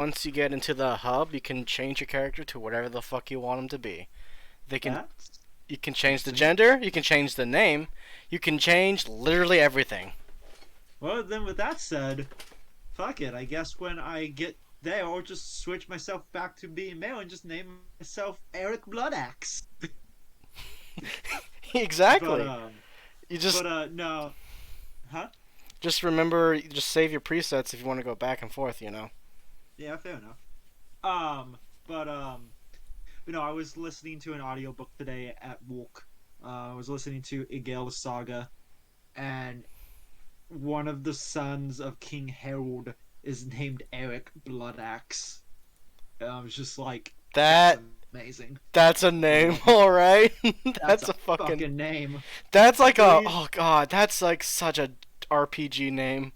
Once you get into the hub, you can change your character to whatever the fuck you want them to be. They can That's You can change the interesting. gender, you can change the name, you can change literally everything. Well, then with that said, fuck it. I guess when I get there, I'll just switch myself back to being male and just name myself Eric Bloodaxe. But Exactly. You no, huh? just remember, just save your presets if you want to go back and forth, you know. Yeah, fair enough. Um, but I was listening to an audiobook today at work. I was listening to Egil Saga, and one of the sons of King Harold is named Eric Bloodaxe. I was just like, that's That amazing. that's a I name, love it. all right. That's That's a a fucking fucking name. That's like The a re- oh god, that's like such a RPG name.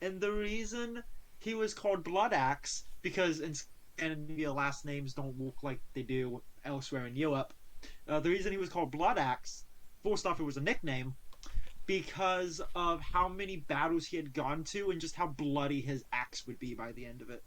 and the reason he was called Bloodaxe because in Scandinavia last names don't look like they do elsewhere in Europe. The reason he was called Bloodaxe, first off, it was a nickname because of how many battles he had gone to and just how bloody his axe would be by the end of it.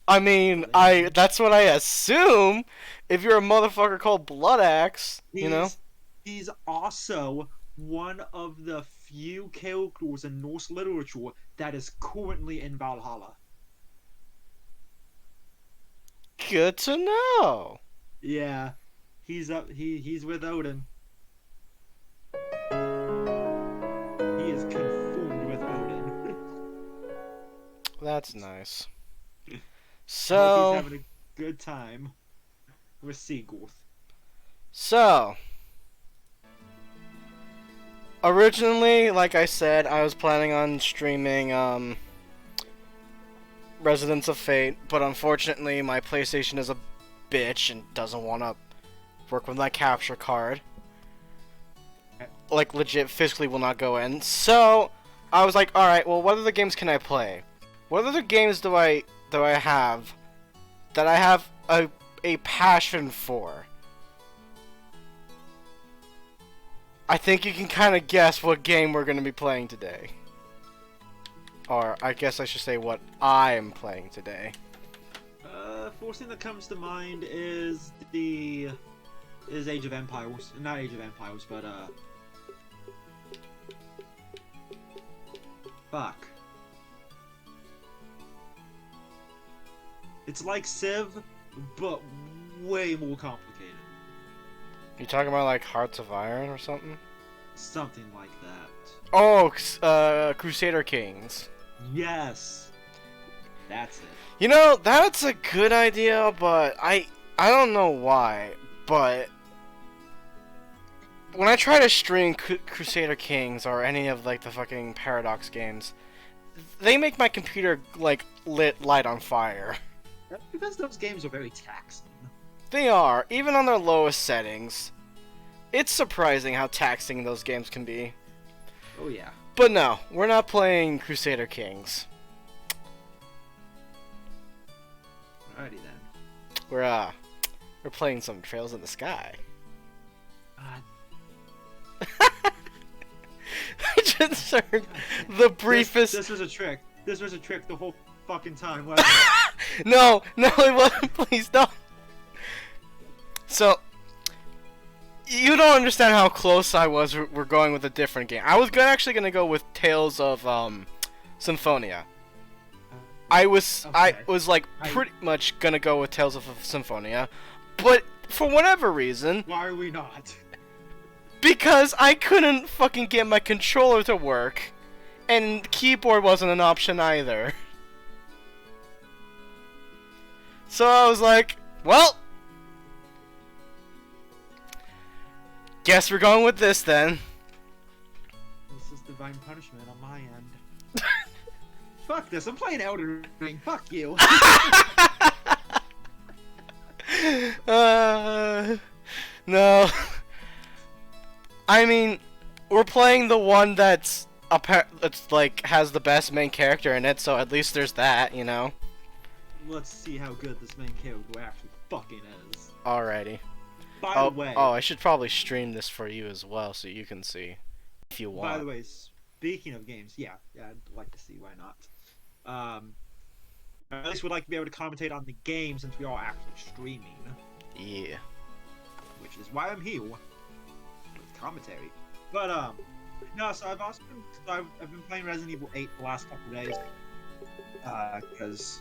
I mean, So there you I go. that's what I assume. If you're a motherfucker called Blood Axe, you know. He's he's also one of the few characters in Norse literature that is currently in Valhalla. Good to know. Yeah, he's up. He's with Odin. He is conformed with Odin. That's nice. I hope he's So, having a good time with Sigurd. so originally, like I said, I was planning on streaming Residents of Fate, but unfortunately, my PlayStation is a bitch and doesn't want to work with my capture card. Like legit, physically will not go in. So I was like, all right, well, what other games can I play? What other games do I have that I have a passion for? I think you can kind of guess what game we're going to be playing today. Or I guess I should say what I'm playing today. First thing that comes to mind is Age of Empires. Not Age of Empires, but fuck. It's like Civ, but way more complicated. You talking about like Hearts of Iron or something? Something like that. Oh, Crusader Kings. Yes, that's it. You know, that's a good idea, but I don't know why, but when I try to stream Crusader Kings or any of like the fucking Paradox games, they make my computer like light on fire. That's because those games are very taxing. They are, even on their lowest settings. It's surprising how taxing those games can be. Oh yeah. But no, we're not playing Crusader Kings. Alrighty then. We're playing some Trails in the Sky. Uh, I just heard the briefest. this was a trick. This was a trick the whole fucking time. No, no, it wasn't. Please don't. So you don't understand how close I was. We're going with a different game. I was actually gonna go with Tales of Symphonia. I Okay. was like I. pretty much gonna go with Tales of Symphonia, but for whatever reason, Why are we not? because I couldn't fucking get my controller to work, and keyboard wasn't an option either. So I was like, well, guess we're going with this then. This is divine punishment on my end. Fuck this. I'm playing Elden Ring. Fuck you. uh, no. I mean, we're playing the one it's like has the best main character in it, so at least there's that, you know. Let's see how good this main character actually fucking is. Alrighty. By the Oh, way, oh, I should probably stream this for you as well, so you can see if you by the want. way, Speaking of games, yeah, I'd like to see why not. Um, at least would like to be able to commentate on the game since we are actually streaming, Yeah. which is why I'm here with commentary. But no. So I've also I've been playing Resident Evil 8 the last couple of days because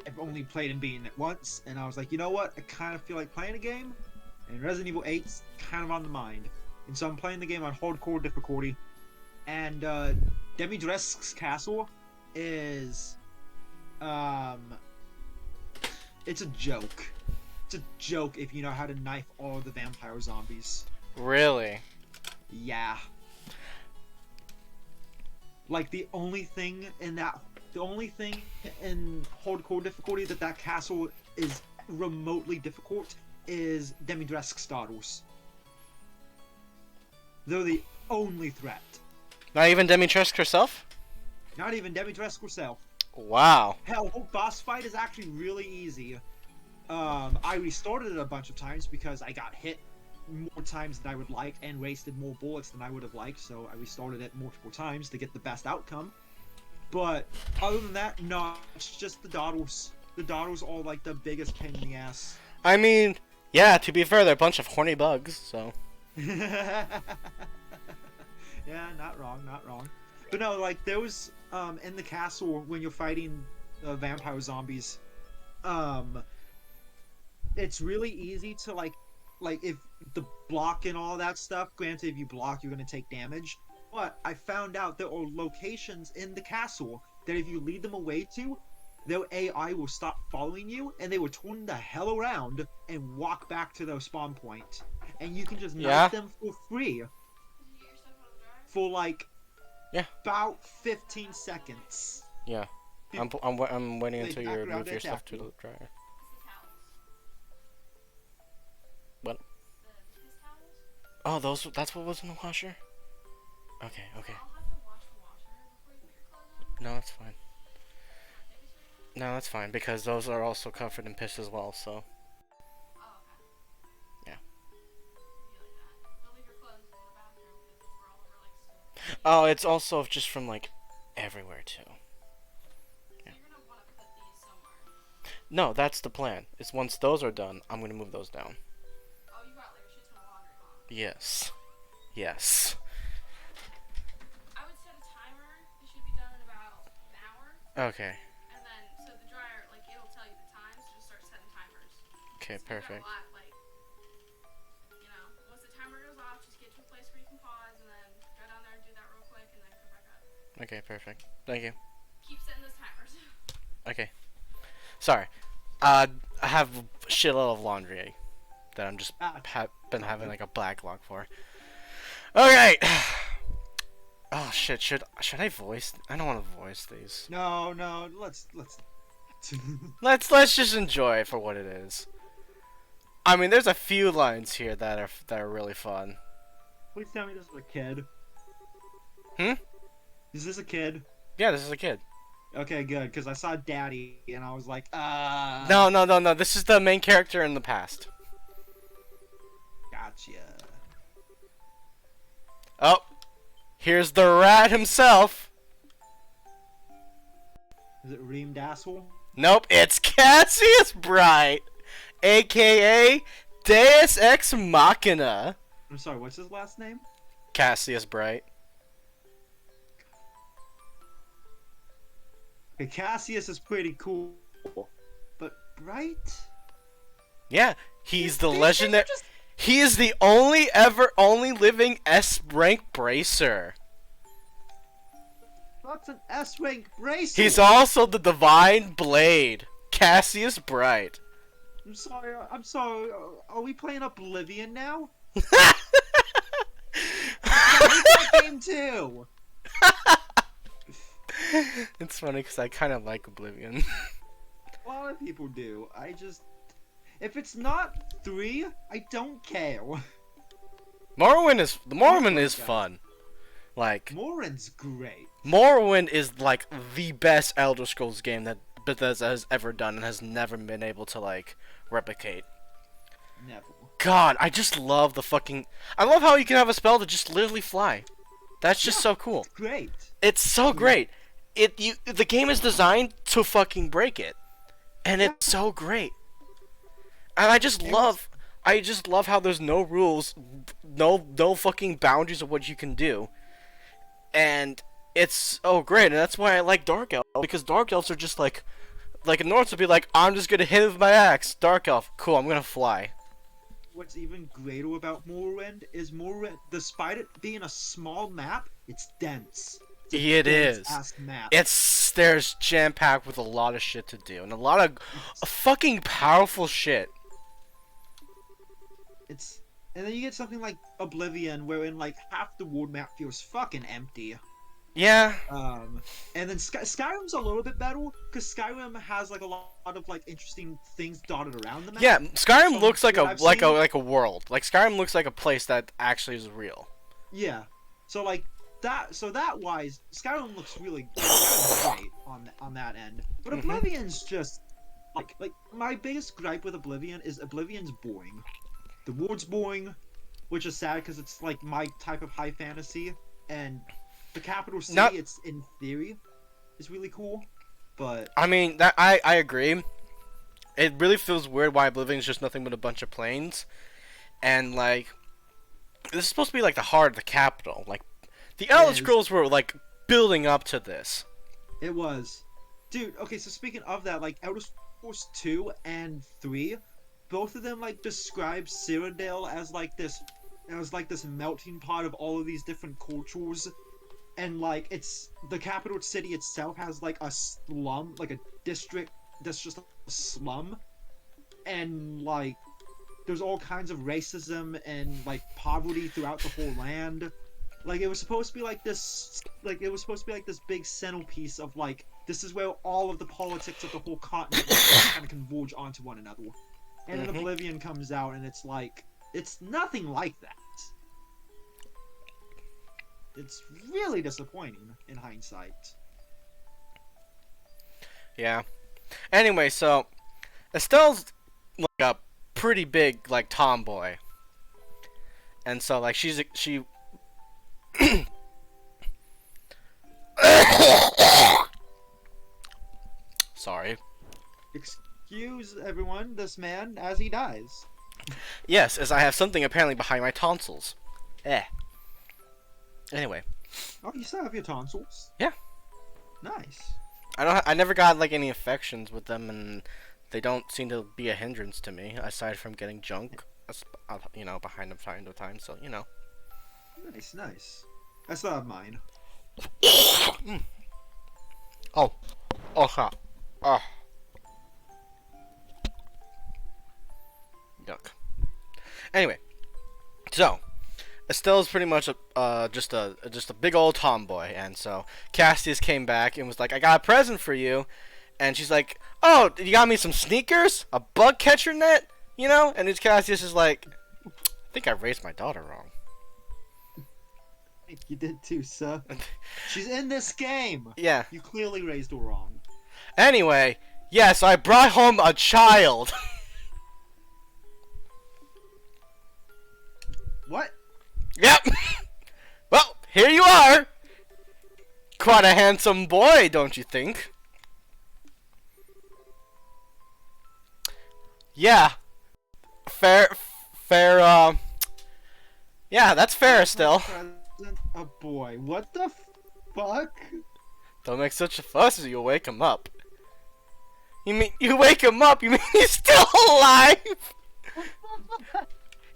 I've only played and beaten it once, and I was like, you know what? I kind of feel like playing a game, and Resident Evil 8's kind of on the mind, and so I'm playing the game on hardcore difficulty. And Dimitrescu's castle is it's a joke. It's a joke if you know how to knife all the vampire zombies. Really? Yeah. Like the only thing in hardcore difficulty that castle is remotely difficult is Dimitrescu's daughters. They're the only threat. Not even Dimitrescu herself? Not even Dimitrescu herself. Wow. Hell, whole boss fight is actually really easy. I restarted it a bunch of times because I got hit more times than I would like and wasted more bullets than I would have liked, so I restarted it multiple times to get the best outcome. But other than that, no, it's just the daughters. The daughters are like the biggest pain in the ass. I mean, yeah, to be fair, they're a bunch of horny bugs, so. Yeah, not wrong. But no, like there was in the castle when you're fighting vampire zombies, it's really easy to like if the block and all that stuff. Granted, if you block, you're gonna take damage. But I found out there are locations in the castle that if you lead them away to, their AI will stop following you, and they will turn the hell around and walk back to their spawn point, and you can just knife them for free. For like, about 15 seconds. Yeah, I'm waiting until you remove your stuff to the dryer. What? Oh, that's what was in the washer? Okay. No, that's fine. No, that's fine, because those are also covered in piss as well, so. Yeah. Oh, it's also just from, like, everywhere, too. Yeah. No, that's the plan. It's once those are done, I'm gonna move those down. Oh, you got like a shit ton of laundry, huh? Yes. Yes. I would set a timer. It should be done in about an hour. Okay. And then, so the dryer, like, it'll tell you the time, so just start setting timers. Okay, So perfect. you've got a lot, like, you know, once the timer goes off, just get to a place where you can pause, and then go down there and do that real quick, and then come back up. Okay, perfect. Thank you. Keep setting those timers. Okay. Sorry. I have a shitload of laundry that I'm just been having like a backlog for. Okay. Oh shit! Should I voice? I don't want to voice these. No, let's. Let's just enjoy it for what it is. I mean, there's a few lines here that are really fun. Please tell me this is a kid. Hmm? Is this a kid? Yeah, this is a kid. Okay, good, because I saw Daddy, and I was like, No. This is the main character in the past. Gotcha. Oh, here's the rat himself. Is it Reem Dassel? Nope, it's Cassius Bright, aka Deus Ex Machina. I'm sorry, what's his last name? Cassius Bright. Okay, Cassius is pretty cool, but Bright? Yeah, he's the They legendary. just- He is the only living S rank bracer. That's an S rank bracelet. He's also the divine blade, Cassius Bright. I'm sorry. Are we playing Oblivion now? I hate that game too. It's funny because I kind of like Oblivion. A lot of people do. If it's not 3, I don't care. Morrowind is fun. Like Morrowind's great. Morrowind is like the best Elder Scrolls game that Bethesda has ever done and has never been able to like replicate. Never. God, I just love I love how you can have a spell to just literally fly. That's just so cool. It's great. It's so great. The game is designed to fucking break it, and it's so great. And I just love how there's no rules, no fucking boundaries of what you can do, and it's so great. And that's why I like Dark Elf, because Dark Elves are just like North would be like, I'm just gonna hit it with my axe. Dark Elf, cool, I'm gonna fly. What's even greater about Morrowind is Morrowind, despite it being a small map, it's dense. It is. Dense-ass map. There's jam packed with a lot of shit to do and a lot of fucking powerful shit. And then you get something like Oblivion, wherein like half the world map feels fucking empty. Yeah. And then Skyrim's a little bit better because Skyrim has like a lot of like interesting things dotted around the map. Yeah, Skyrim looks like what I've a world. Like Skyrim looks like a place that actually is real. Yeah. So like that wise, Skyrim looks really great on that end. But Oblivion's just like my biggest gripe with Oblivion is Oblivion's boring. The world's boring, which is sad because it's like my type of high fantasy, and the capital city, it's in theory, is really cool, but I mean that I agree. It really feels weird why Oblivion's just nothing but a bunch of plains, and like this is supposed to be like the heart of the capital. Like the Elder Scrolls were like building up to this. It was, dude. Okay, so speaking of that, like Elder Scrolls 2 and 3, both of them like describe Cyrodiil as like this melting pot of all of these different cultures. And like it's the capital city itself has like a slum, like a district that's just a slum, and like there's all kinds of racism and like poverty throughout the whole land. Like it was supposed to be like this big centerpiece of like this is where all of the politics of the whole continent kind of converge onto one another. And then Oblivion comes out and it's like it's nothing like that. It's really disappointing in hindsight. Yeah. Anyway, so Estelle's like a pretty big like tomboy, and so like she. Sorry. Excuse everyone, this man as he dies. Yes, as I have something apparently behind my tonsils. Anyway. Oh, you still have your tonsils? Yeah. Nice. I never got like any affections with them, and they don't seem to be a hindrance to me aside from getting junk, behind them time to time. So Nice. I still have mine. Oh, crap. Oh. Yuck. Anyway, so Estelle's pretty much just a big old tomboy, and so Cassius came back and was like, "I got a present for you," and she's like, "Oh, you got me some sneakers, a bug catcher net, And it's Cassius is like, "I think I raised my daughter wrong." You did too, sir. She's in this game. Yeah. You clearly raised her wrong. Anyway, yes, I brought home a child. What? Yep. Well, here you are. Quite a handsome boy, don't you think? Yeah. Fair, yeah, that's fair still. A boy. What the fuck? Don't make such a fuss, or you'll wake him up. You mean, you wake him up, you mean he's still alive?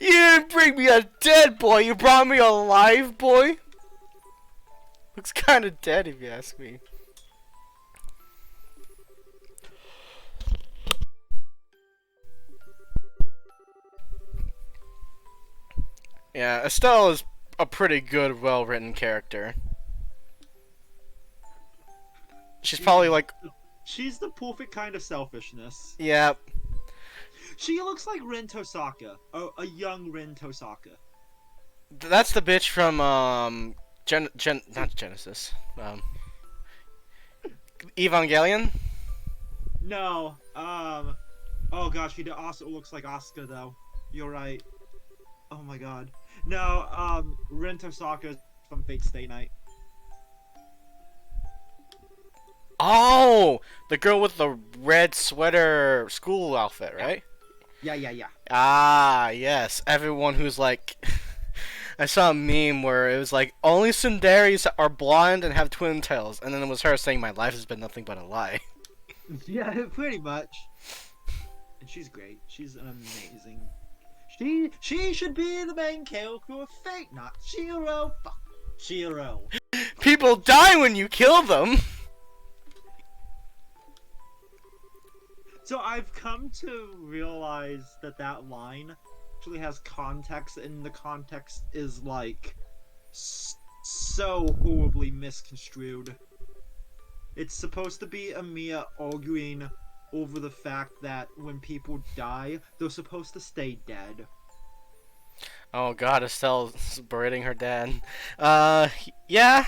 You didn't bring me a dead boy, you brought me a live boy? Looks kinda dead if you ask me. Yeah, Estelle is a pretty good, well-written character. She's probably like... She's the perfect kind of selfishness. Yeah. She looks like Rin Tosaka. A young Rin Tosaka. That's the bitch from, not Genesis. Evangelion? No, oh gosh, she also looks like Asuka though. You're right. Oh my god. No, Rin Tosaka is from Fate Stay Night. Oh, the girl with the red sweater school outfit, right? Yeah. Ah, yes. Everyone who's like, I saw a meme where it was like only Sundaris are blonde and have twin tails, and then it was her saying my life has been nothing but a lie. Yeah, pretty much. And she's great. She's amazing. She should be the main character of Fate, not Shiro. Fuck Shiro. People die when you kill them. So I've come to realize that that line actually has context, and the context is like so horribly misconstrued. It's supposed to be Amiya arguing over the fact that when people die, they're supposed to stay dead. Oh God, Estelle's berating her dad. Yeah.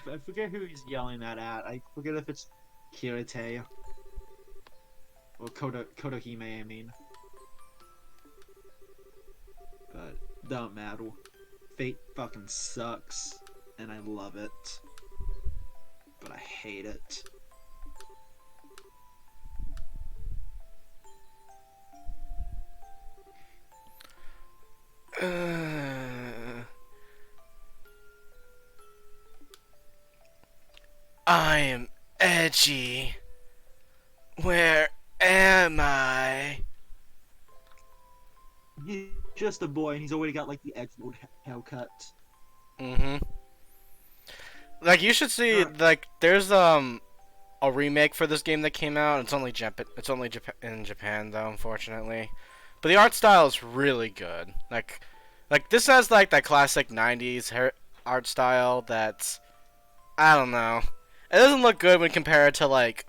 I forget who he's yelling that at. I forget if it's Kirite or Kotohime, I mean. But don't matter. Fate fucking sucks, and I love it. But I hate it. I am edgy. Where am I? He's just a boy, and he's already got like the Edgelord haircut. Mm-hmm. Like you should see, like there's a remake for this game that came out. It's only in Japan though, unfortunately. But the art style is really good. Like this has like that classic '90s art style. That's I don't know. It doesn't look good when compared to like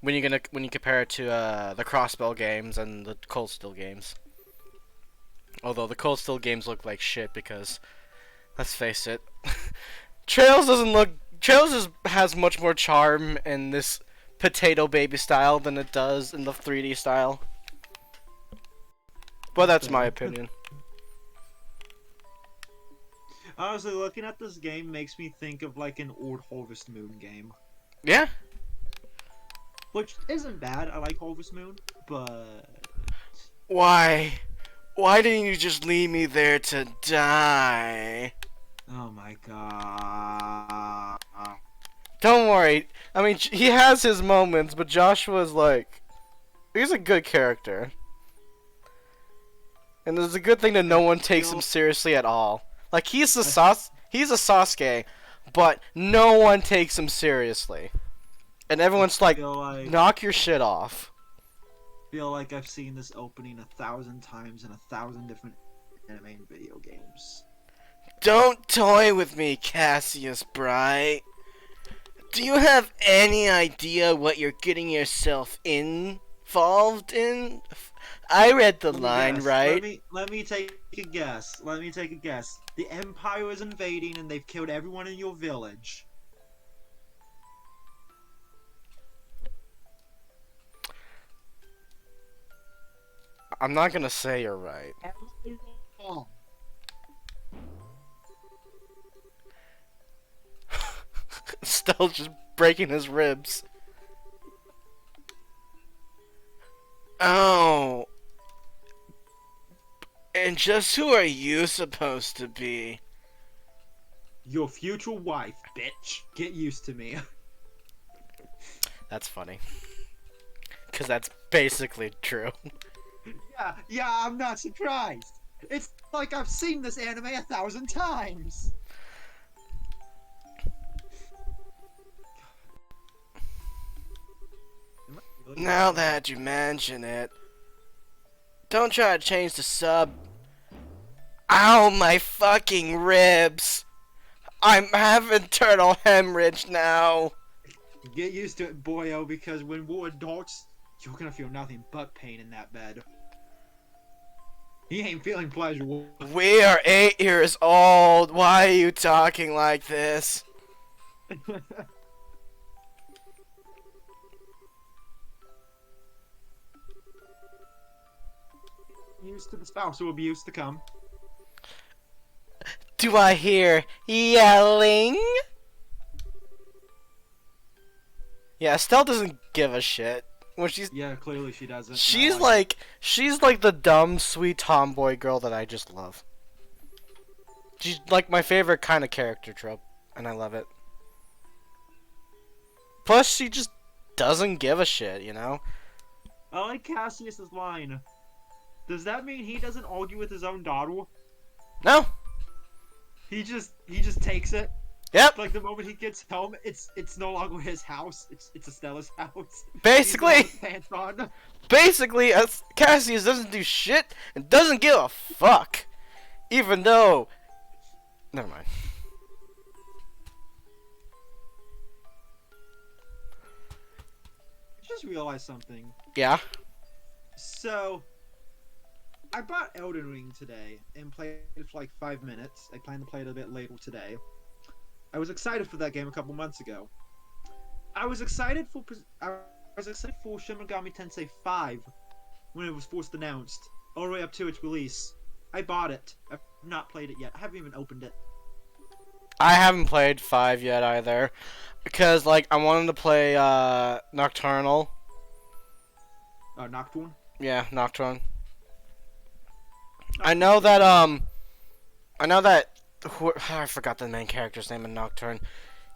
when you compare it to the Crossbell games and the Cold Steel games. Although the Cold Steel games look like shit because, let's face it, Trails has much more charm in this potato baby style than it does in the 3D style. But that's my opinion. Honestly, looking at this game makes me think of like an old Harvest Moon game. Yeah. Which isn't bad, I like Harvest Moon, but... Why? Why didn't you just leave me there to die? Oh my god... Don't worry. I mean, he has his moments, but Joshua's like... He's a good character. And it's a good thing that no one takes him seriously at all. Like, he's a Sasuke, but no one takes him seriously. And everyone's like, knock your shit off. Feel like I've seen this opening 1,000 times in 1,000 different anime and video games. Don't toy with me, Cassius Bright. Do you have any idea what you're getting yourself involved in? I read the line, right? Let me take a guess. The Empire is invading and they've killed everyone in your village. I'm not gonna say you're right. Still just breaking his ribs. Oh. And just who are you supposed to be? Your future wife, bitch. Get used to me. That's funny. Because that's basically true. Yeah, I'm not surprised. It's like I've seen this anime 1,000 times. Now that you mention it, don't try to change the sub. Ow, my fucking ribs! I'm having internal hemorrhage now. Get used to it, boyo, because when we're adults, you're gonna feel nothing but pain in that bed. He ain't feeling pleasure. We are 8 years old. Why are you talking like this? used to the spousal abuse to come. Do I hear yelling? Yeah, Estelle doesn't give a shit. When Yeah, clearly she doesn't. she's No, I- she's like the dumb, sweet tomboy girl that I just love. She's like my favorite kind of character trope, and I love it. Plus, she just doesn't give a shit, you know? I like Cassius's line. Does that mean he doesn't argue with his own daughter? No. He just takes it. Yep. Like the moment he gets home, it's no longer his house. It's Estella's house. Basically, He's got his pants on. basically, Cassius doesn't do shit and doesn't give a fuck. Even though, never mind. I just realized something. Yeah. So, I bought Elden Ring today and played it for like 5 minutes. I plan to play it a bit later today. I was excited for that game a couple months ago. I was excited for Shin Megami Tensei 5 when it was first announced, all the way up to its release. I bought it. I've not played it yet. I haven't even opened it. I haven't played 5 yet either, because like I wanted to play Nocturnal. Nocturne. Yeah, Nocturne. I know that I forgot the main character's name in Nocturne.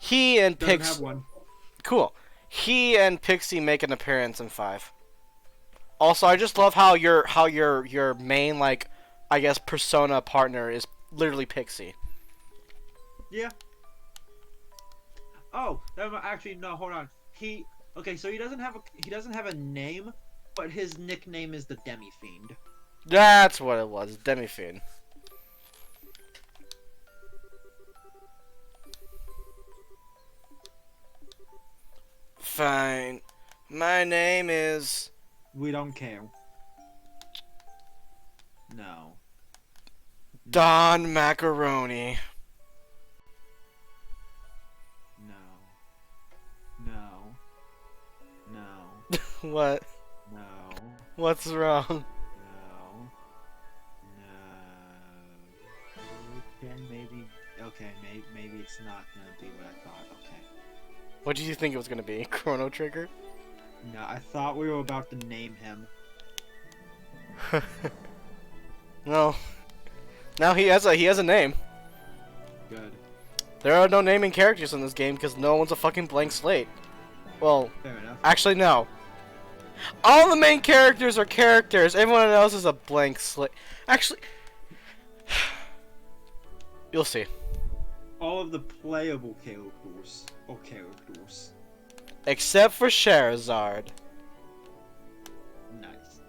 He and Doesn't Pix. have one. Cool. He and Pixie make an appearance in 5. Also, I just love how your main, like, I guess persona partner is literally Pixie. Yeah. Oh, actually no. Hold on. So he doesn't have a name, but his nickname is the Demi Fiend. That's what it was, Demi-Fiend. Fine. My name is... We don't care. No. Don Macaroni. No. No. No. What? No. What's wrong? No. No. Okay, maybe it's not gonna be what I thought. Okay. What did you think it was gonna be? Chrono Trigger? No, I thought we were about to name him. No. Now he has a name. Good. There are no naming characters in this game because no one's a fucking blank slate. Well, Fair enough. actually no. All the main characters are characters. Everyone else is a blank slate. Actually, you'll see. All of the playable characters or characters. Except for Charizard. Nice.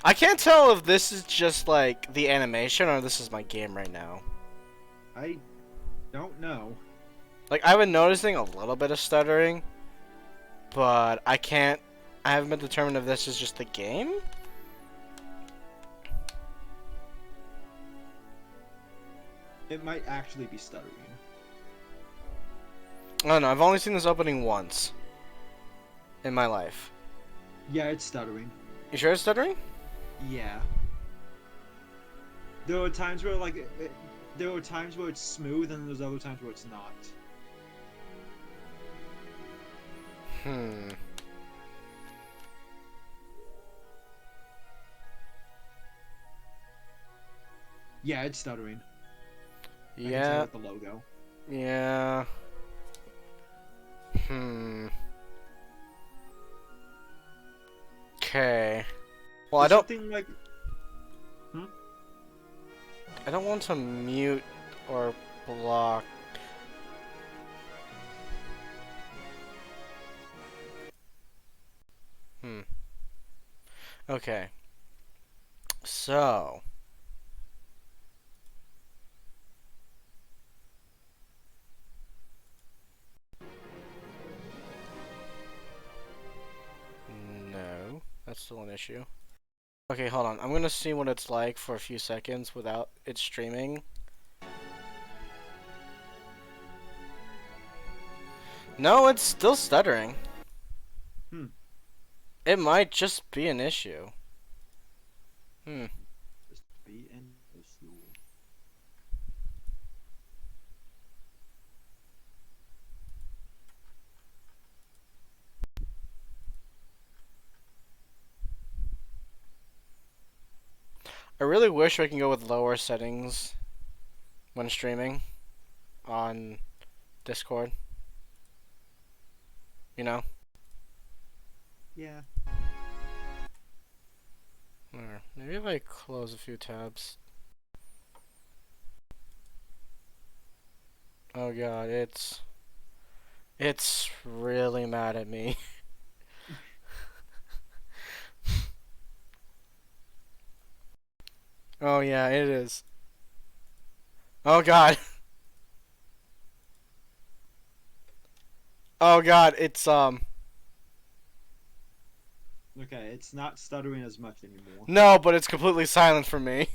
I can't tell if this is just like the animation or this is my game right now. I don't know. Like I've been noticing a little bit of stuttering, but I haven't been determined if this is just the game. It might actually be stuttering. I don't know. I've only seen this opening once in my life. Yeah, it's stuttering. You sure it's stuttering? Yeah. There are times where there are times where it's smooth, and there's other times where it's not. Yeah, it's stuttering. I can tell Yeah. with the logo. Yeah. Okay. Well, There's something like I don't want to mute or block. Okay. So. No, that's still an issue. Okay, hold on. I'm gonna see what it's like for a few seconds without it streaming. No, it's still stuttering. It might just be an issue. Hmm. Just be in the school. I really wish I can go with lower settings when streaming on Discord. You know? Yeah. Or maybe if I close a few tabs. Oh god, it's really mad at me. Oh yeah, it is. Oh god. Oh god, it's Okay, it's not stuttering as much anymore. no, but it's completely silent for me.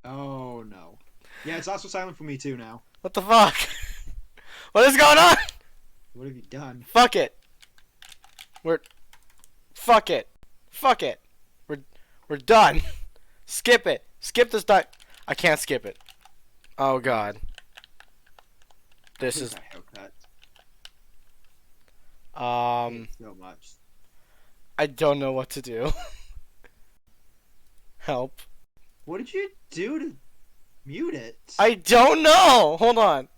Oh no. Yeah, it's also silent for me too now. What the fuck? What is going on? What have you done? Fuck it. Fuck it. Fuck it. We're done. Skip it. Skip this time. I can't skip it. Oh god. This Here's is a haircut. So much. I don't know what to do. Help. What did you do to mute it? I don't know. Hold on.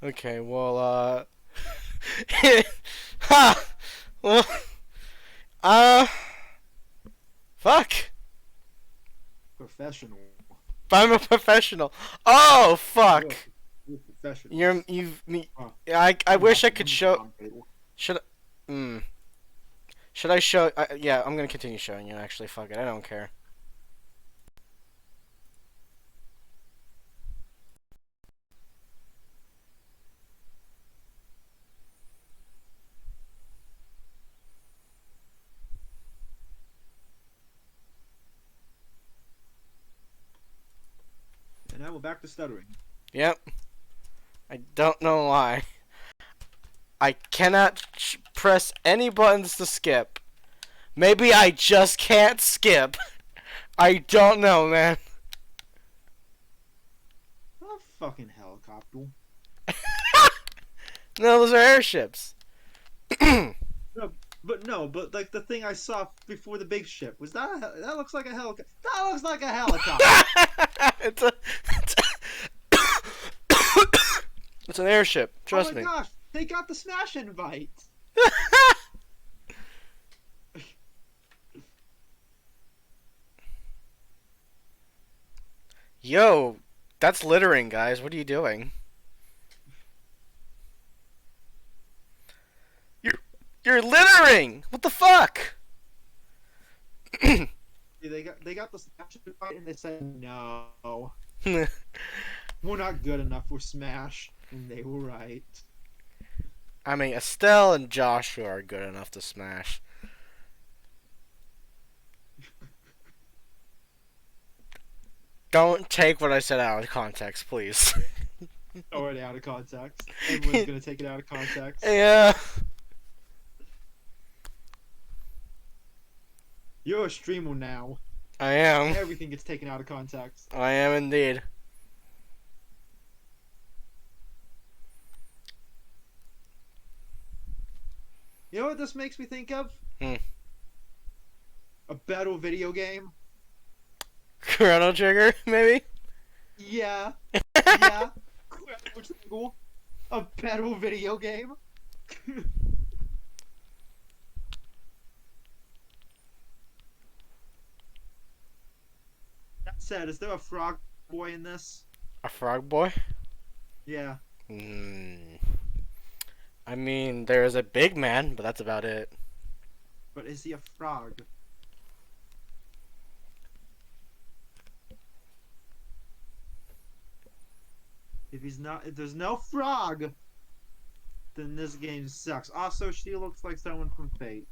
Okay, well, ha! Well, fuck. Professional. I'm a professional. Oh, fuck. You're professional. Huh. I wish I could show, should, should I show, yeah, I'm gonna continue showing you, actually, fuck it, I don't care. And now we're back to stuttering. Yep. I don't know why. I cannot press any buttons to skip. Maybe I just can't skip. I don't know, man. Oh, fucking helicopter. No, those are airships. But like the thing I saw before the big ship was that looks like a helicopter. That looks like a helicopter. it's it's an airship. Trust me. Oh my gosh, they got the Smash invite. Yo, that's littering, guys. What are you doing? You're littering. What the fuck? They got the Smash invite and they said no. We're not good enough for Smash, and they were right. I mean, Estelle and Joshua are good enough to smash. Don't take what I said out of context, please. Already out of context. Everyone's gonna take it out of context. Yeah. You're a streamer now. I am. Everything gets taken out of context. I am indeed. You know what this makes me think of? Hmm. A battle video game. Chrono Trigger, maybe? Yeah. Yeah. Chrono Trigger. A battle video game. That said, is there a frog boy in this? A frog boy? Yeah. I mean, there is a big man, but that's about it. But is he a frog? If there's no frog, then this game sucks. Also, she looks like someone from Fate.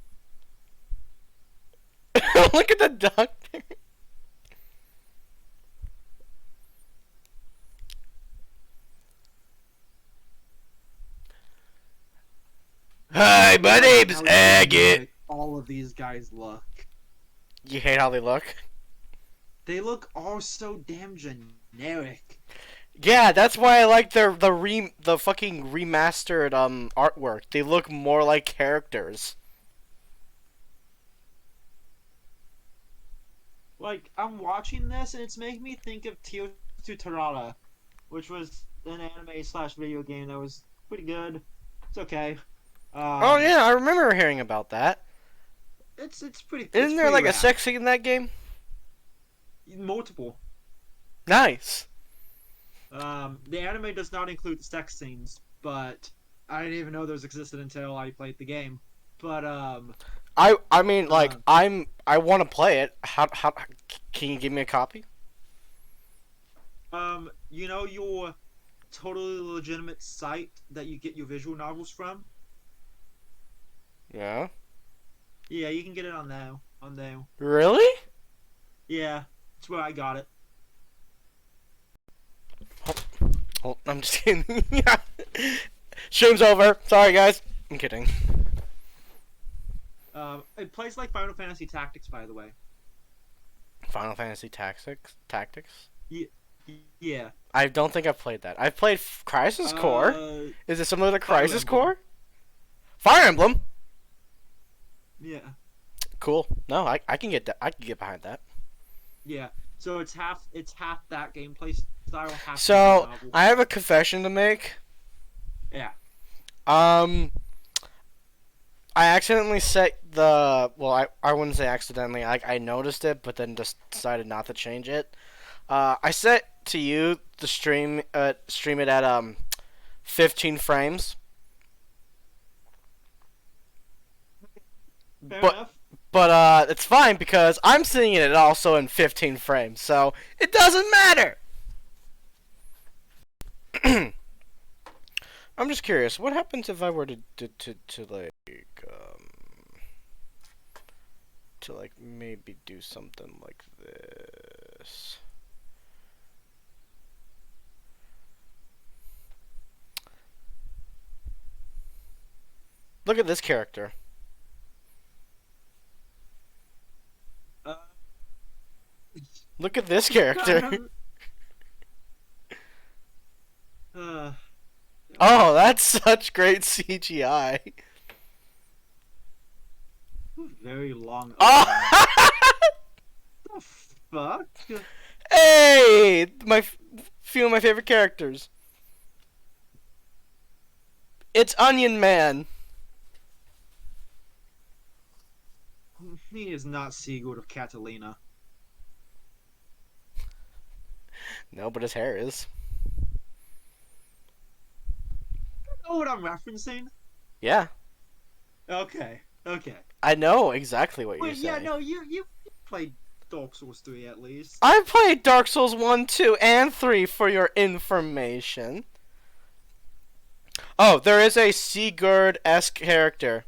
Look at the doctor. Hi, my name's How Agate. generic all of these guys look. You hate how they look? They look all so damn generic. Yeah, that's why I like the fucking remastered artwork. They look more like characters. Like, I'm watching this and it's making me think of Tio to Tarara, which was an anime slash video game that was pretty good. It's okay. Oh yeah, I remember hearing about that. It's pretty. Isn't it's there pretty like a rad. sex scene in that game? Multiple. Nice. The anime does not include the sex scenes, but I didn't even know those existed until I played the game. But I mean like I want to play it. How can you give me a copy? you know your totally legitimate site that you get your visual novels from? Yeah. Yeah, you can get it on there. On there. Really? Yeah, that's where I got it. Oh, I'm just kidding. Stream's over. Sorry guys. I'm kidding. It plays like Final Fantasy Tactics, by the way. Final Fantasy Tactics? Yeah. I don't think I've played that. I've played Crisis Core. Is it similar to Crisis Emblem. Core? Fire Emblem. Yeah. Cool. No, I can get that. I can get behind that. Yeah. So it's half that gameplay style, half the So novel. I have a confession to make. Yeah. I accidentally set the I wouldn't say accidentally. I noticed it, but then just decided not to change it. I set to you the stream it at 15 frames. Fair But enough. but it's fine because I'm seeing it also in 15 frames, so it doesn't matter. I'm just curious, what happens if I were to like maybe do something like this? Look at this character. Uh, Look at this character. uh, Oh, that's such great CGI. very long. Oh! What the fuck? Hey, few of my favorite characters. It's Onion Man. He is not Sigurd of Catalina. No, but his hair is. You know what I'm referencing? Yeah, Okay. Okay. I know exactly what you're Wait, yeah, saying. no, you played Dark Souls 3 at least. I played Dark Souls 1, 2, and 3 for your information. Oh, there is a Sigurd-esque character.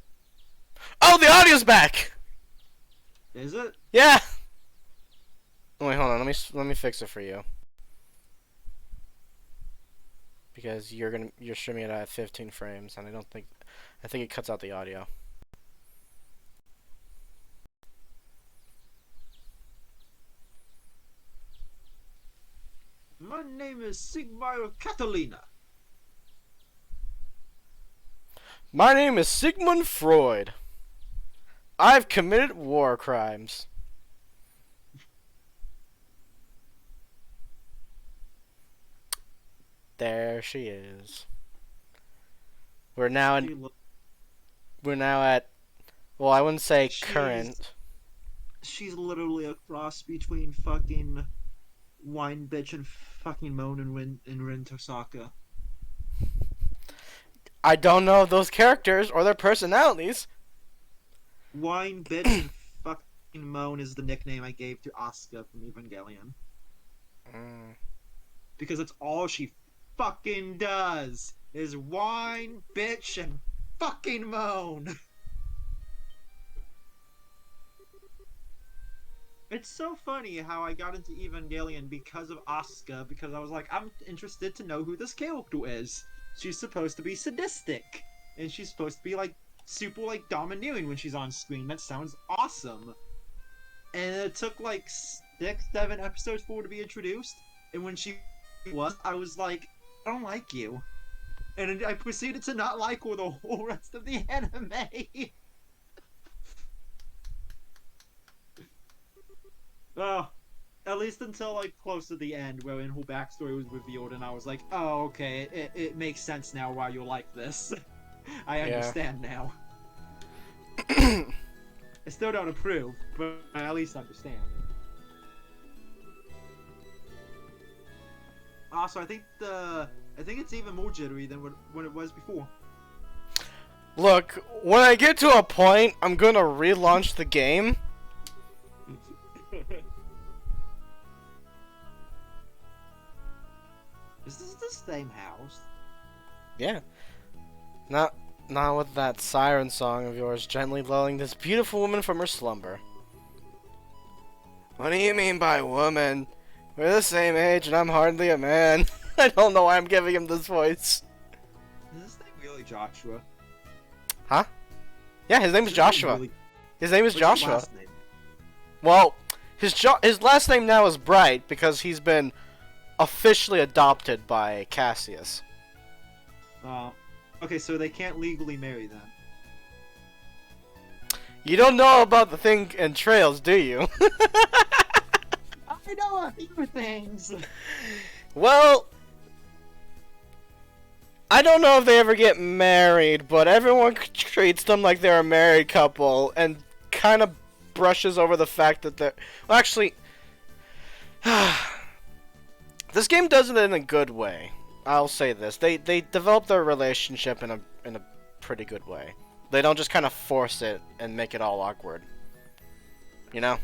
Oh, the audio's back! Is it? Yeah! Wait, hold on, let me fix it for you. Because you're streaming it at 15 frames, and I think it cuts out the audio. My name is Sigmar of Catalina. My name is Sigmund Freud. I've committed war crimes. There she is. We're now She in, lo- we're now at, well, I wouldn't say She's- current. She's literally a cross between fucking Wine Bitch and fucking Moan and Rin Tosaka. I don't know those characters or their personalities. Wine Bitch and fucking Moan is the nickname I gave to Asuka from Evangelion. Because that's all she fucking does is whine, bitch, and fucking moan. It's so funny how I got into Evangelion because of Asuka, because I was like, I'm interested to know who this character is. She's supposed to be sadistic, and she's supposed to be like super like domineering when she's on screen. That sounds awesome. And it took like 6, 7 episodes for her to be introduced. And when she was, I was like, I don't like you. And I proceeded to not like her the whole rest of the anime. Well, at least until like close to the end, where her backstory was revealed, and I was like, oh, okay, it makes sense now why you're like this. I understand now. I still don't approve, but I at least understand. Also, I think it's even more jittery than when it was before. Look, when I get to a point, I'm gonna relaunch the game. Is this the same house? Yeah. Not with that siren song of yours gently lulling this beautiful woman from her slumber. What do you mean by woman? We're the same age and I'm hardly a man. I don't know why I'm giving him this voice. Is this thing really Joshua? Huh? Yeah, his name is Joshua. His name is What's his Joshua. last name? Well, his last name now is Bright because he's been officially adopted by Cassius. Okay, so they can't legally marry them. You don't know about the thing in Trails, do you? I know a few things. Well, I don't know if they ever get married, but everyone treats them like they're a married couple and kind of brushes over the fact that they're... Well, actually, this game does it in a good way. I'll say this. They develop their relationship in a pretty good way. They don't just kind of force it and make it all awkward. You know?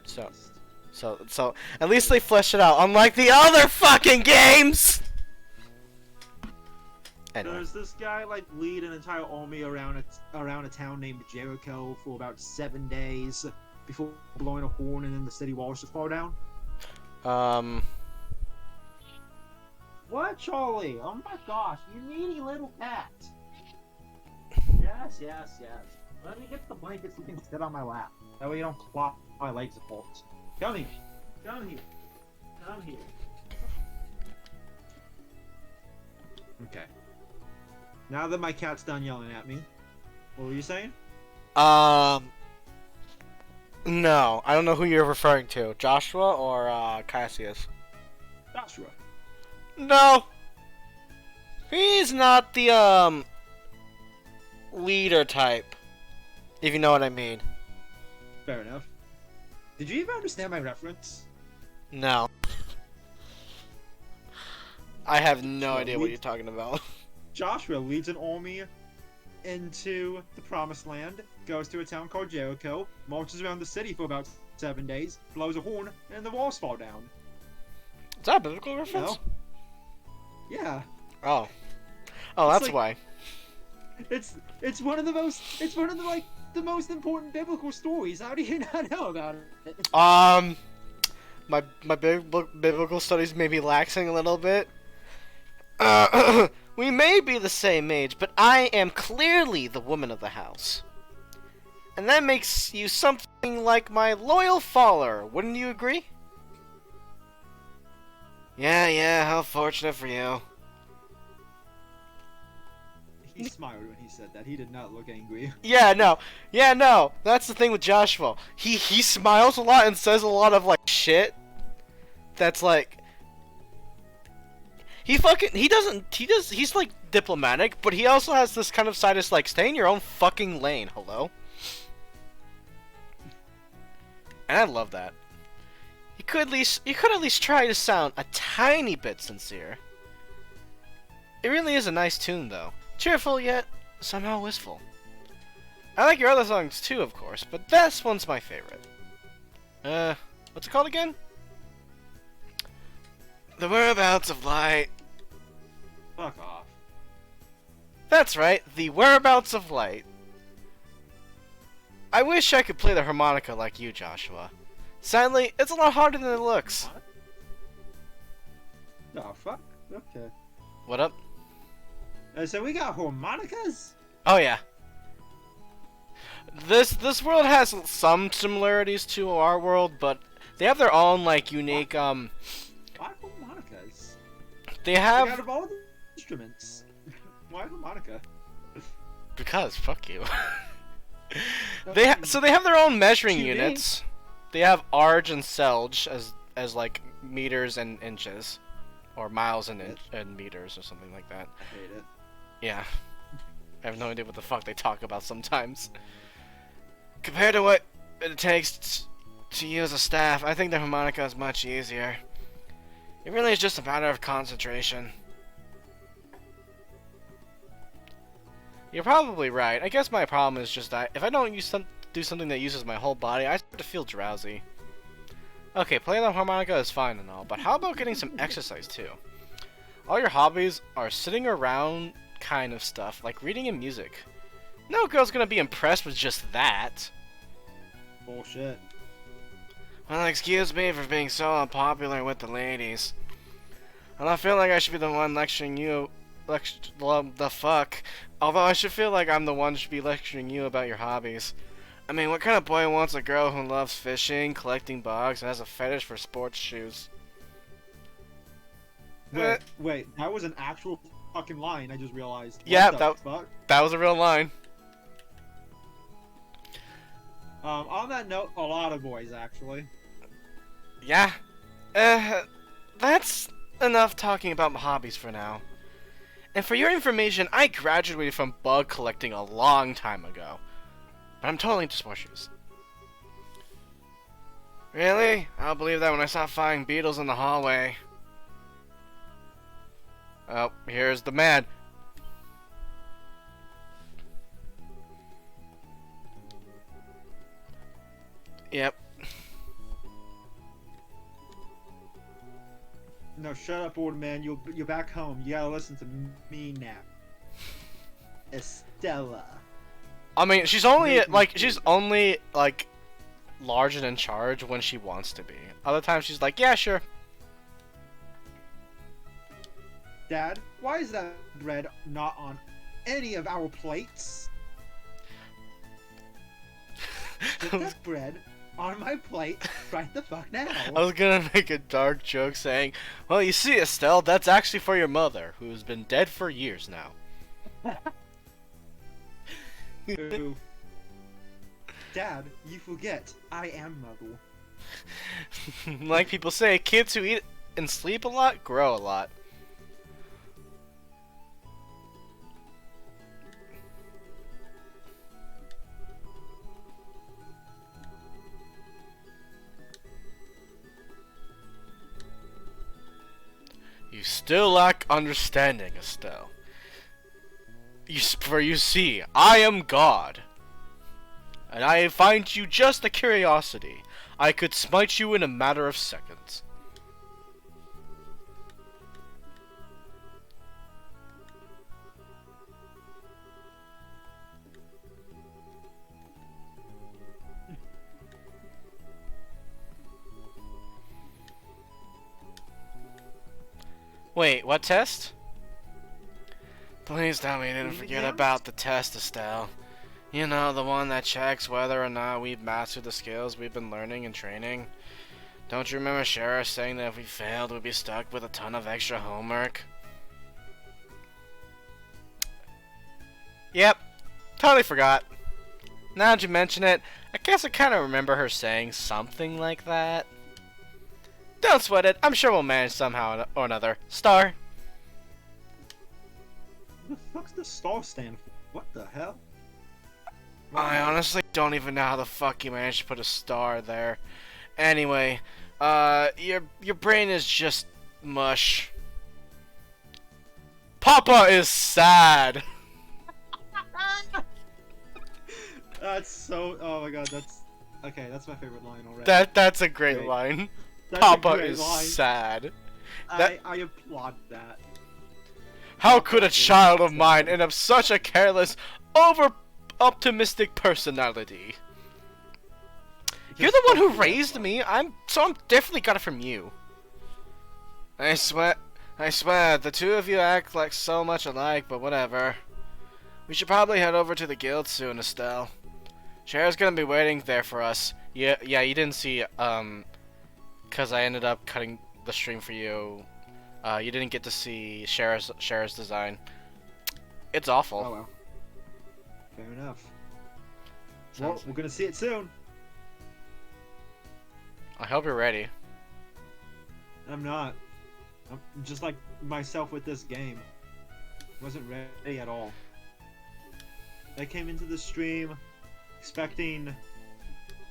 So at least they flesh it out, unlike the other fucking games! Anyway. Does this guy like lead an entire army around a town named Jericho for about 7 days before blowing a horn and then the city walls just fall down? What, Charlie? Oh my gosh, you needy little cat. Yes. Let me get the blanket so you can sit on my lap. That way you don't flop my legs apart. Come here. Okay. Now that my cat's done yelling at me, what were you saying? No, I don't know who you're referring to. Joshua or Cassius? Joshua. No! He's not the, leader type. If you know what I mean. Fair enough. Did you even understand my reference? No. I have no idea what you're talking about. Joshua leads an army into the Promised Land, goes to a town called Jericho, marches around the city for about 7 days, blows a horn, and the walls fall down. Is that a biblical reference? No? Yeah. Oh, that's like, why. It's one of the most important biblical stories. How do you not know about it? My biblical studies may be laxing a little bit. We may be the same age, but I am clearly the woman of the house. And that makes you something like my loyal follower, wouldn't you agree? Yeah, how fortunate for you. He smiled when he said that. He did not look angry. Yeah, no. That's the thing with Joshua. He smiles a lot and says a lot of, like, shit. That's, like... He's, like, diplomatic, but he also has this kind of side that's, like, stay in your own fucking lane, hello? And I love that. You could at least try to sound a tiny bit sincere. It really is a nice tune, though. Cheerful, yet somehow wistful. I like your other songs, too, of course, but this one's my favorite. What's it called again? The Whereabouts of Light. Fuck off. That's right, The Whereabouts of Light. I wish I could play the harmonica like you, Joshua. Sadly, it's a lot harder than it looks. What? Oh, fuck? Okay. What up? So we got harmonicas? Oh yeah. This world has some similarities to our world, but they have their own like unique Why harmonicas? They Like, have out of all the instruments, why harmonica? because fuck you. Okay. So they have their own measuring TV. units. They have arg and selge as like meters and inches, or miles and meters or something like that. I hate it. Yeah, I have no idea what the fuck they talk about sometimes. Compared to what it takes to use a staff, I think the harmonica is much easier. It really is just a matter of concentration. You're probably right. I guess my problem is just that if I don't do something that uses my whole body, I start to feel drowsy. Okay, playing the harmonica is fine and all, but how about getting some exercise too? All your hobbies are sitting around kind of stuff, like reading and music. No girl's gonna be impressed with just that. Bullshit. Well, excuse me for being so unpopular with the ladies. I don't feel like I should be the one lecturing you. The fuck. Although I should feel like I'm the one who should be lecturing you about your hobbies. I mean, what kind of boy wants a girl who loves fishing, collecting bugs, and has a fetish for sports shoes? Wait, that was an actual fucking line. I just realized. What Yeah, the fuck? That was a real line. On that note, a lot of boys actually. Yeah. That's enough talking about my hobbies for now. And for your information, I graduated from bug collecting a long time ago. But I'm totally into sports shoes. Really? I'll believe that when I stop finding beetles in the hallway. Oh, here's the man. Yep. No, shut up, old man. You're back home. You gotta listen to me now. Estella. I mean, she's only like large and in charge when she wants to be. Other times she's like, yeah, sure. Dad, why is that bread not on any of our plates? Put that bread on my plate right the fuck now. I was gonna make a dark joke saying, well, you see, Estelle, that's actually for your mother, who's been dead for years now. Ooh. Dad, you forget, I am mother. Like people say, kids who eat and sleep a lot grow a lot. You still lack understanding, Estelle. For you see, I am God. And I find you just a curiosity. I could smite you in a matter of seconds. Wait, what test? Please tell me you didn't forget about the test, Estelle. You know, the one that checks whether or not we've mastered the skills we've been learning and training. Don't you remember Sheriff saying that if we failed, we'd be stuck with a ton of extra homework? Yep, totally forgot. Now that you mention it, I guess I kind of remember her saying something like that. Don't sweat it, I'm sure we'll manage somehow or another. Star. What the fuck's the star stand for? What the hell? I honestly don't even know how the fuck you managed to put a star there. Anyway, your brain is just mush. Papa is sad. That's so. Oh my god, that's. Okay, that's my favorite line already. That's a great line. That's a Papa great is line. sad. I applaud that. How could a child of mine end up such a careless, over-optimistic personality? You're the one who raised me. I'm definitely got it from you. I swear, the two of you act like so much alike, but whatever. We should probably head over to the guild soon, Estelle. Cher's gonna be waiting there for us. Yeah, you didn't see, cause I ended up cutting the stream for you. You didn't get to see Cher's design. It's awful. Oh well. Fair enough. Sounds- Well, we're gonna see it soon. I hope you're ready. I'm not. I'm just like myself with this game. Wasn't ready at all. I came into the stream expecting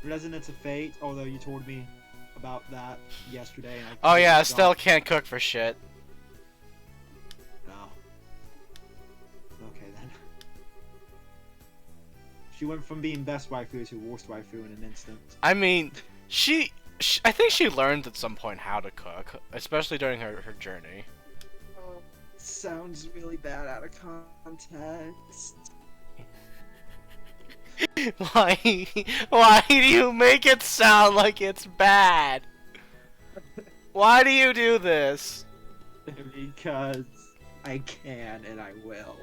Resonance of Fate, although you told me about that yesterday. And Oh yeah, forgot. Estelle can't cook for shit. No. Okay then. She went from being best waifu to worst waifu in an instant. I mean, I think she learned at some point how to cook, especially during her journey. Sounds really bad out of context. Why do you make it sound like it's bad? Why do you do this? Because I can and I will.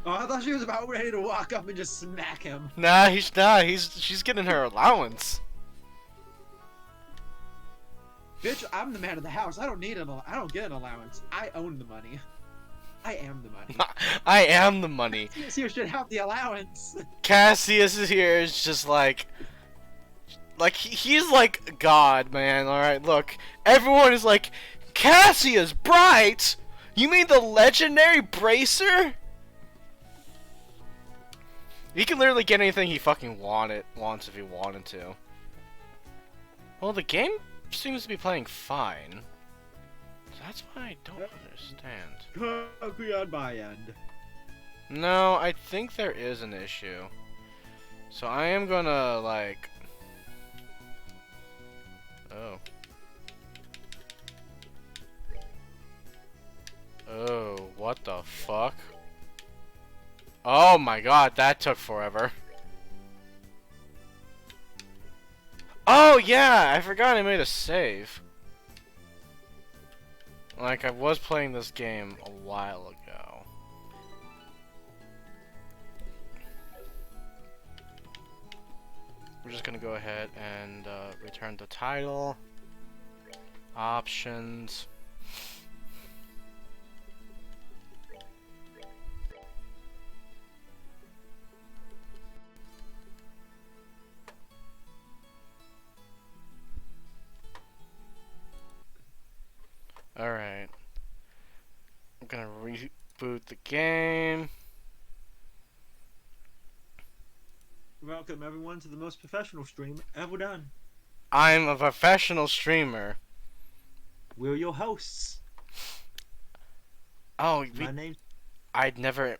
Oh, I thought she was about ready to walk up and just smack him. Nah, he's not. She's getting her allowance. Bitch, I'm the man of the house. I don't get an allowance. I own the money. I am the money. I am the money. You should have the allowance. Cassius is here is just like he's like God, man. All right, look, everyone is like Cassius Bright. You mean the legendary Bracer? He can literally get anything he fucking wants if he wanted to. Well, the game seems to be playing fine. That's what I don't understand. Agree on my end. No, I think there is an issue. So I am gonna like... Oh. Oh, what the fuck? Oh my god, that took forever. Oh yeah, I forgot I made a save. Like, I was playing this game a while ago. We're just gonna go ahead and return the title. Options. Alright. I'm gonna reboot the game. Welcome everyone to the most professional stream ever done. I'm a professional streamer. We're your hosts. Oh, My name. I'd never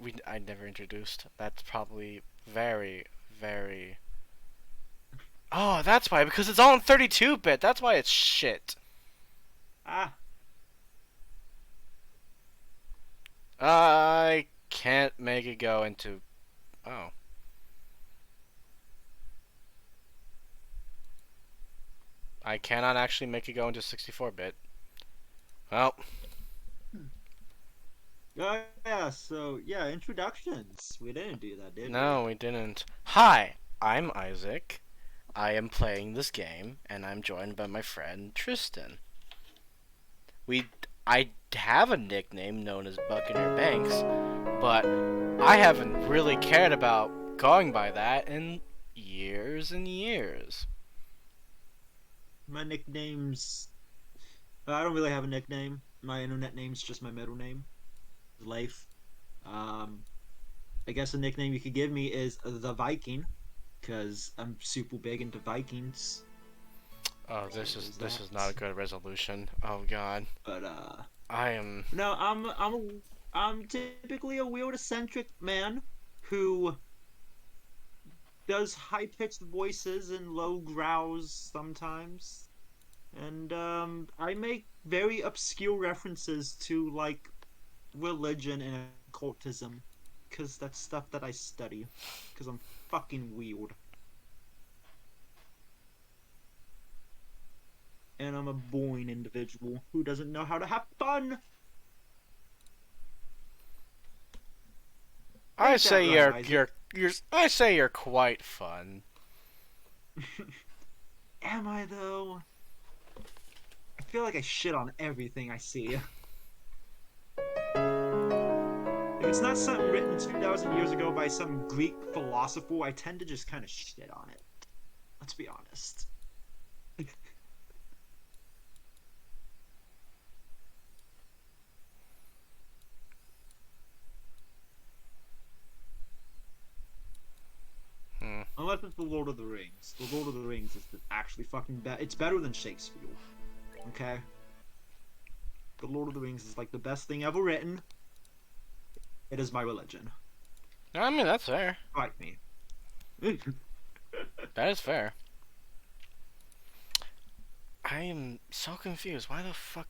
introduced. That's probably very, very... Oh, that's why, because it's all in 32-bit. That's why it's shit. Ah, I can't make it go into... Oh. I cannot actually make it go into 64-bit. Well, yeah. So yeah, introductions. We didn't do that, did we? no, we didn't. Hi, I'm Isaac. I am playing this game, and I'm joined by my friend Tristan. I have a nickname known as Buccaneer Banks, but I haven't really cared about going by that in years and years. My nickname's. I don't really have a nickname. My internet name's just my middle name, Leif. I guess a nickname you could give me is the Viking, because I'm super big into Vikings. Oh, this is not a good resolution. Oh God, But I am. no, I'm typically a weird-eccentric man who does high-pitched voices and low growls sometimes, and I make very obscure references to like religion and occultism, because that's stuff that I study, because I'm fucking weird. And I'm a boring individual who doesn't know how to have fun. I Ain't say that right, Isaac? you're I say you're quite fun. Am I though? I feel like I shit on everything I see. If it's not something written 2,000 years ago by some Greek philosopher, I tend to just kind of shit on it. Let's be honest. Unless it's the Lord of the Rings. The Lord of the Rings is actually fucking bad. It's better than Shakespeare. Okay? The Lord of the Rings is like the best thing ever written. It is my religion. I mean, that's fair. Fight me. That is fair. I am so confused. Why the fuck?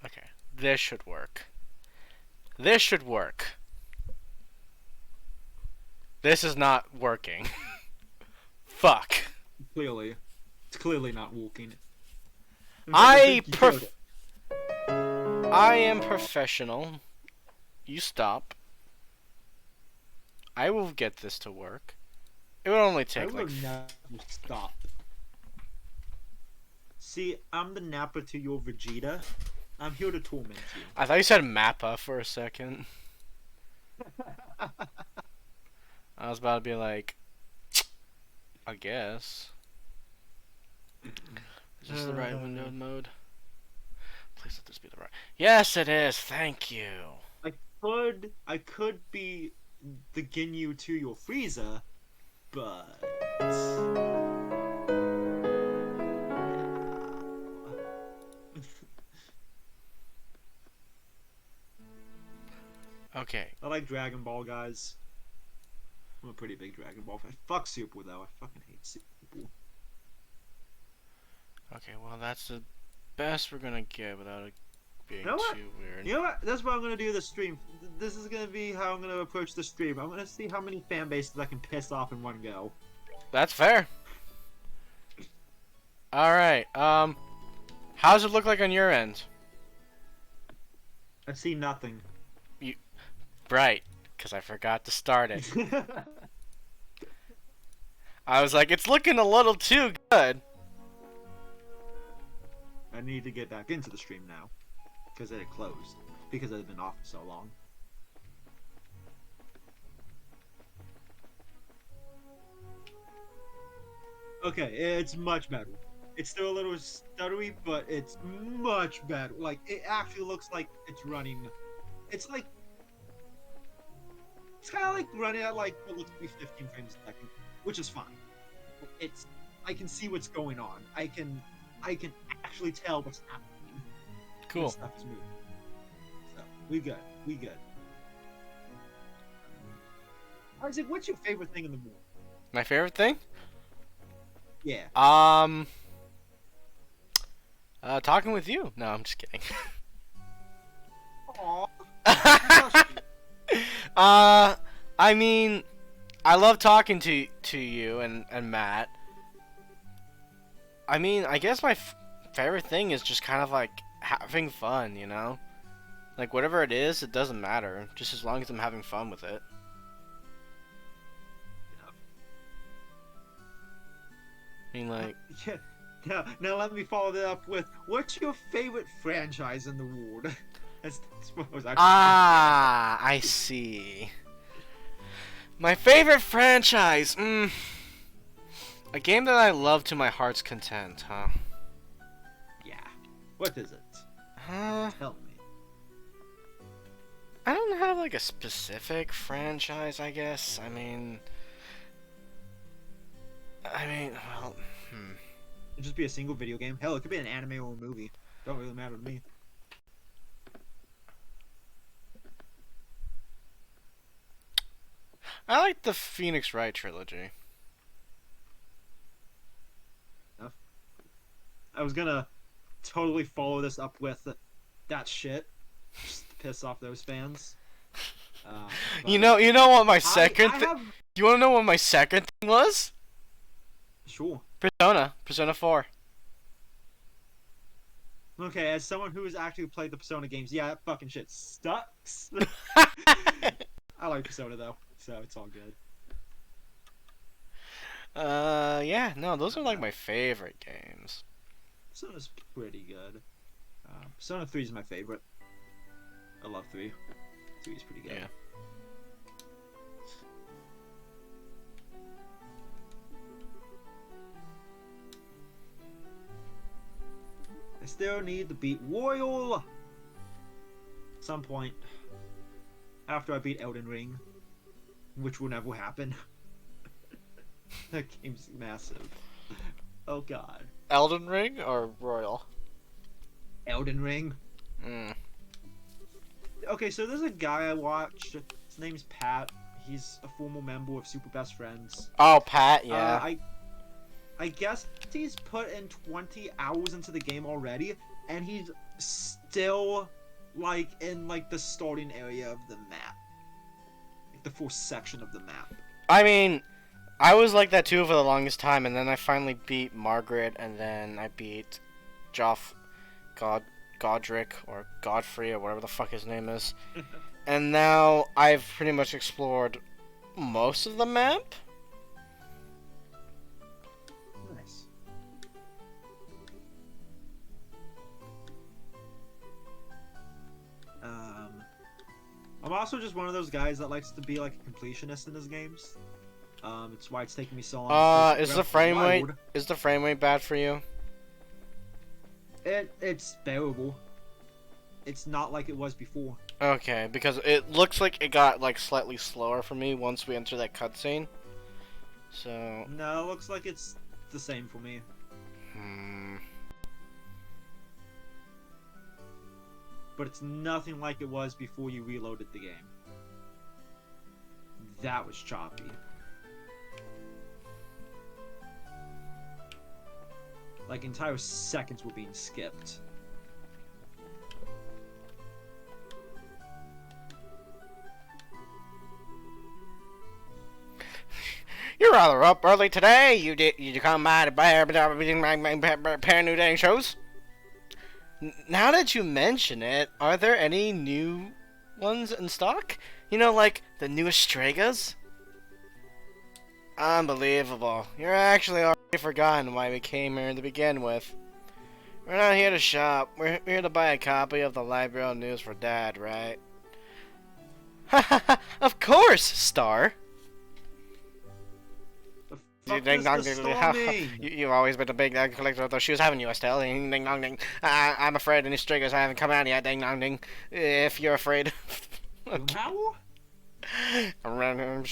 Okay, this should work. This should work. This is not working. Fuck. Clearly. It's clearly not walking. I am professional. You stop. I will get this to work. It would only I take will like. never stop. See, I'm the Nappa to your Vegeta. I'm here to torment you. I thought you said Mappa for a second. I was about to be like, I guess. Is this the right window mode? Please let this be the right. Yes, it is. Thank you. I could be the Ginyu to your Frieza, but Okay. I like Dragon Ball, guys. I'm a pretty big Dragon Ball fan. Fuck Super though. I fucking hate Super. Okay. Well, that's the best we're gonna get without it being You know what? too weird. You know what? That's what I'm gonna do this stream. This is gonna be how I'm gonna approach the stream. I'm gonna see how many fan bases I can piss off in one go. That's fair. All right. How does it look like on your end? I see nothing. Right, because I forgot to start it. I was like, it's looking a little too good. I need to get back into the stream now because it had closed because I've been off for so long. Okay, it's much better. It's still a little stuttery, but it's much better. Like, it actually looks like it's running. It's like. It's kind of like running at like what looks to be 15 frames a second, which is fine. It's. I can see what's going on. I can actually tell what's happening. Cool. Stuff is moving. So, we good. We good. Isaac, what's your favorite thing in the morning? My favorite thing? Yeah. Talking with you. No, I'm just kidding. Aww. I mean, I love talking to you and Matt. I mean, I guess my favorite thing is just kind of like having fun, you know? Like, whatever it is, it doesn't matter. Just as long as I'm having fun with it. I mean, like... Yeah. Now let me follow that up with, what's your favorite franchise in the world? That's what I was actually I see. My favorite franchise? A game that I love to my heart's content, huh? Yeah. What is it? Tell me. I don't have like a specific franchise, I guess. I mean, well, It'd just be a single video game. Hell, it could be an anime or a movie. Don't really matter to me. I like the Phoenix Wright trilogy. I was gonna totally follow this up with that shit, just to piss off those fans. You know what my I second have... You want to know what my second thing was? Sure. Persona 4. Okay, as someone who has actually played the Persona games, yeah, that fucking shit sucks. I like Persona though, so it's all good. Yeah, no, those are like my favorite games. Persona's pretty good. Persona 3 is my favorite. I love 3. 3 is pretty good. Yeah. I still need to beat Royal at some point after I beat Elden Ring, which will never happen. That game's massive. Oh god. Elden Ring or Royal? Elden Ring. Mm. Okay, so there's a guy I watched. His name's Pat. He's a former member of Super Best Friends. Oh, Pat, yeah. I guess he's put in 20 hours into the game already, and he's still like in like the starting area of the map, like the first section of the map. I mean, I was like that too for the longest time, and then I finally beat Margaret, and then I beat Godric, or Godfrey, or whatever the fuck his name is. And now I've pretty much explored most of the map. Nice. I'm also just one of those guys that likes to be like a completionist in his games. It's why it's taking me so long. to Is finish the frame Breath of the rate Wild. is the frame rate bad for you? It's bearable. It's not like it was before. Okay, because it looks like it got like slightly slower for me once we enter that cutscene. So, No, it looks like it's the same for me. But it's nothing like it was before you reloaded the game. That was choppy. Like entire seconds were being skipped. You're rather up early today. You come by to pair new day shows. Now that you mention it, are there any new ones in stock? You know, like the new Astragas? Unbelievable. You're actually already forgotten why we came here to begin with. We're not here to shop. We're here to buy a copy of the Library News for Dad, right? Of course, Star. The fuck Ding does dong, the storm mean? You've always been a big collector of those shoes, haven't you, Estelle? Ding ding dong ding. I'm afraid any triggers haven't come out yet. Ding dong ding. If you're afraid. How? I'm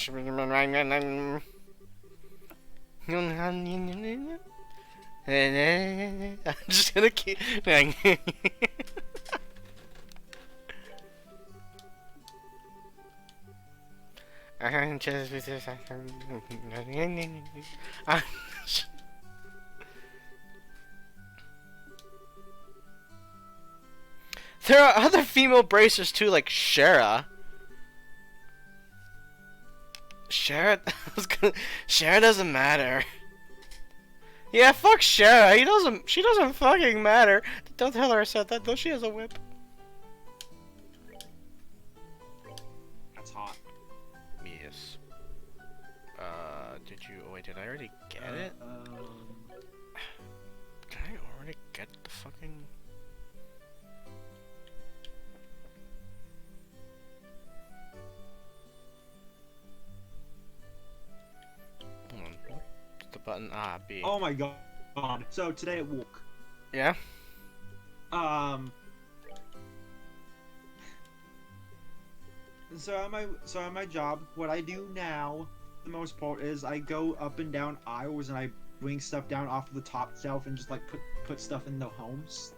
just gonna keep. There are other female bracers too, like Shara. Shara doesn't matter. Yeah, fuck Shara. She doesn't fucking matter. Don't tell her I said that, though. She has a whip. That's hot. Yes. Did I already get it? Did I already get the fucking... Hold on. What's the button? Ah, B. Oh my god. So today at work, Yeah? so at my job, what I do now, for the most part, is I go up and down aisles and I bring stuff down off of the top shelf and just like put stuff in the homes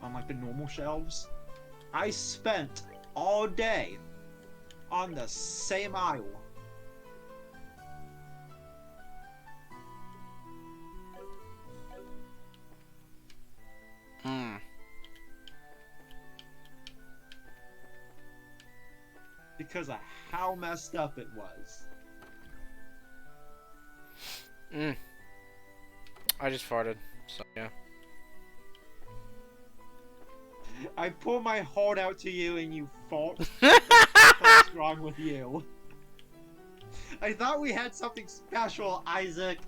on like the normal shelves. I spent all day on the same aisle. Hmm. Because of how messed up it was. I just farted, so yeah. I pour my heart out to you and you fought. What's wrong with you? I thought we had something special, Isaac.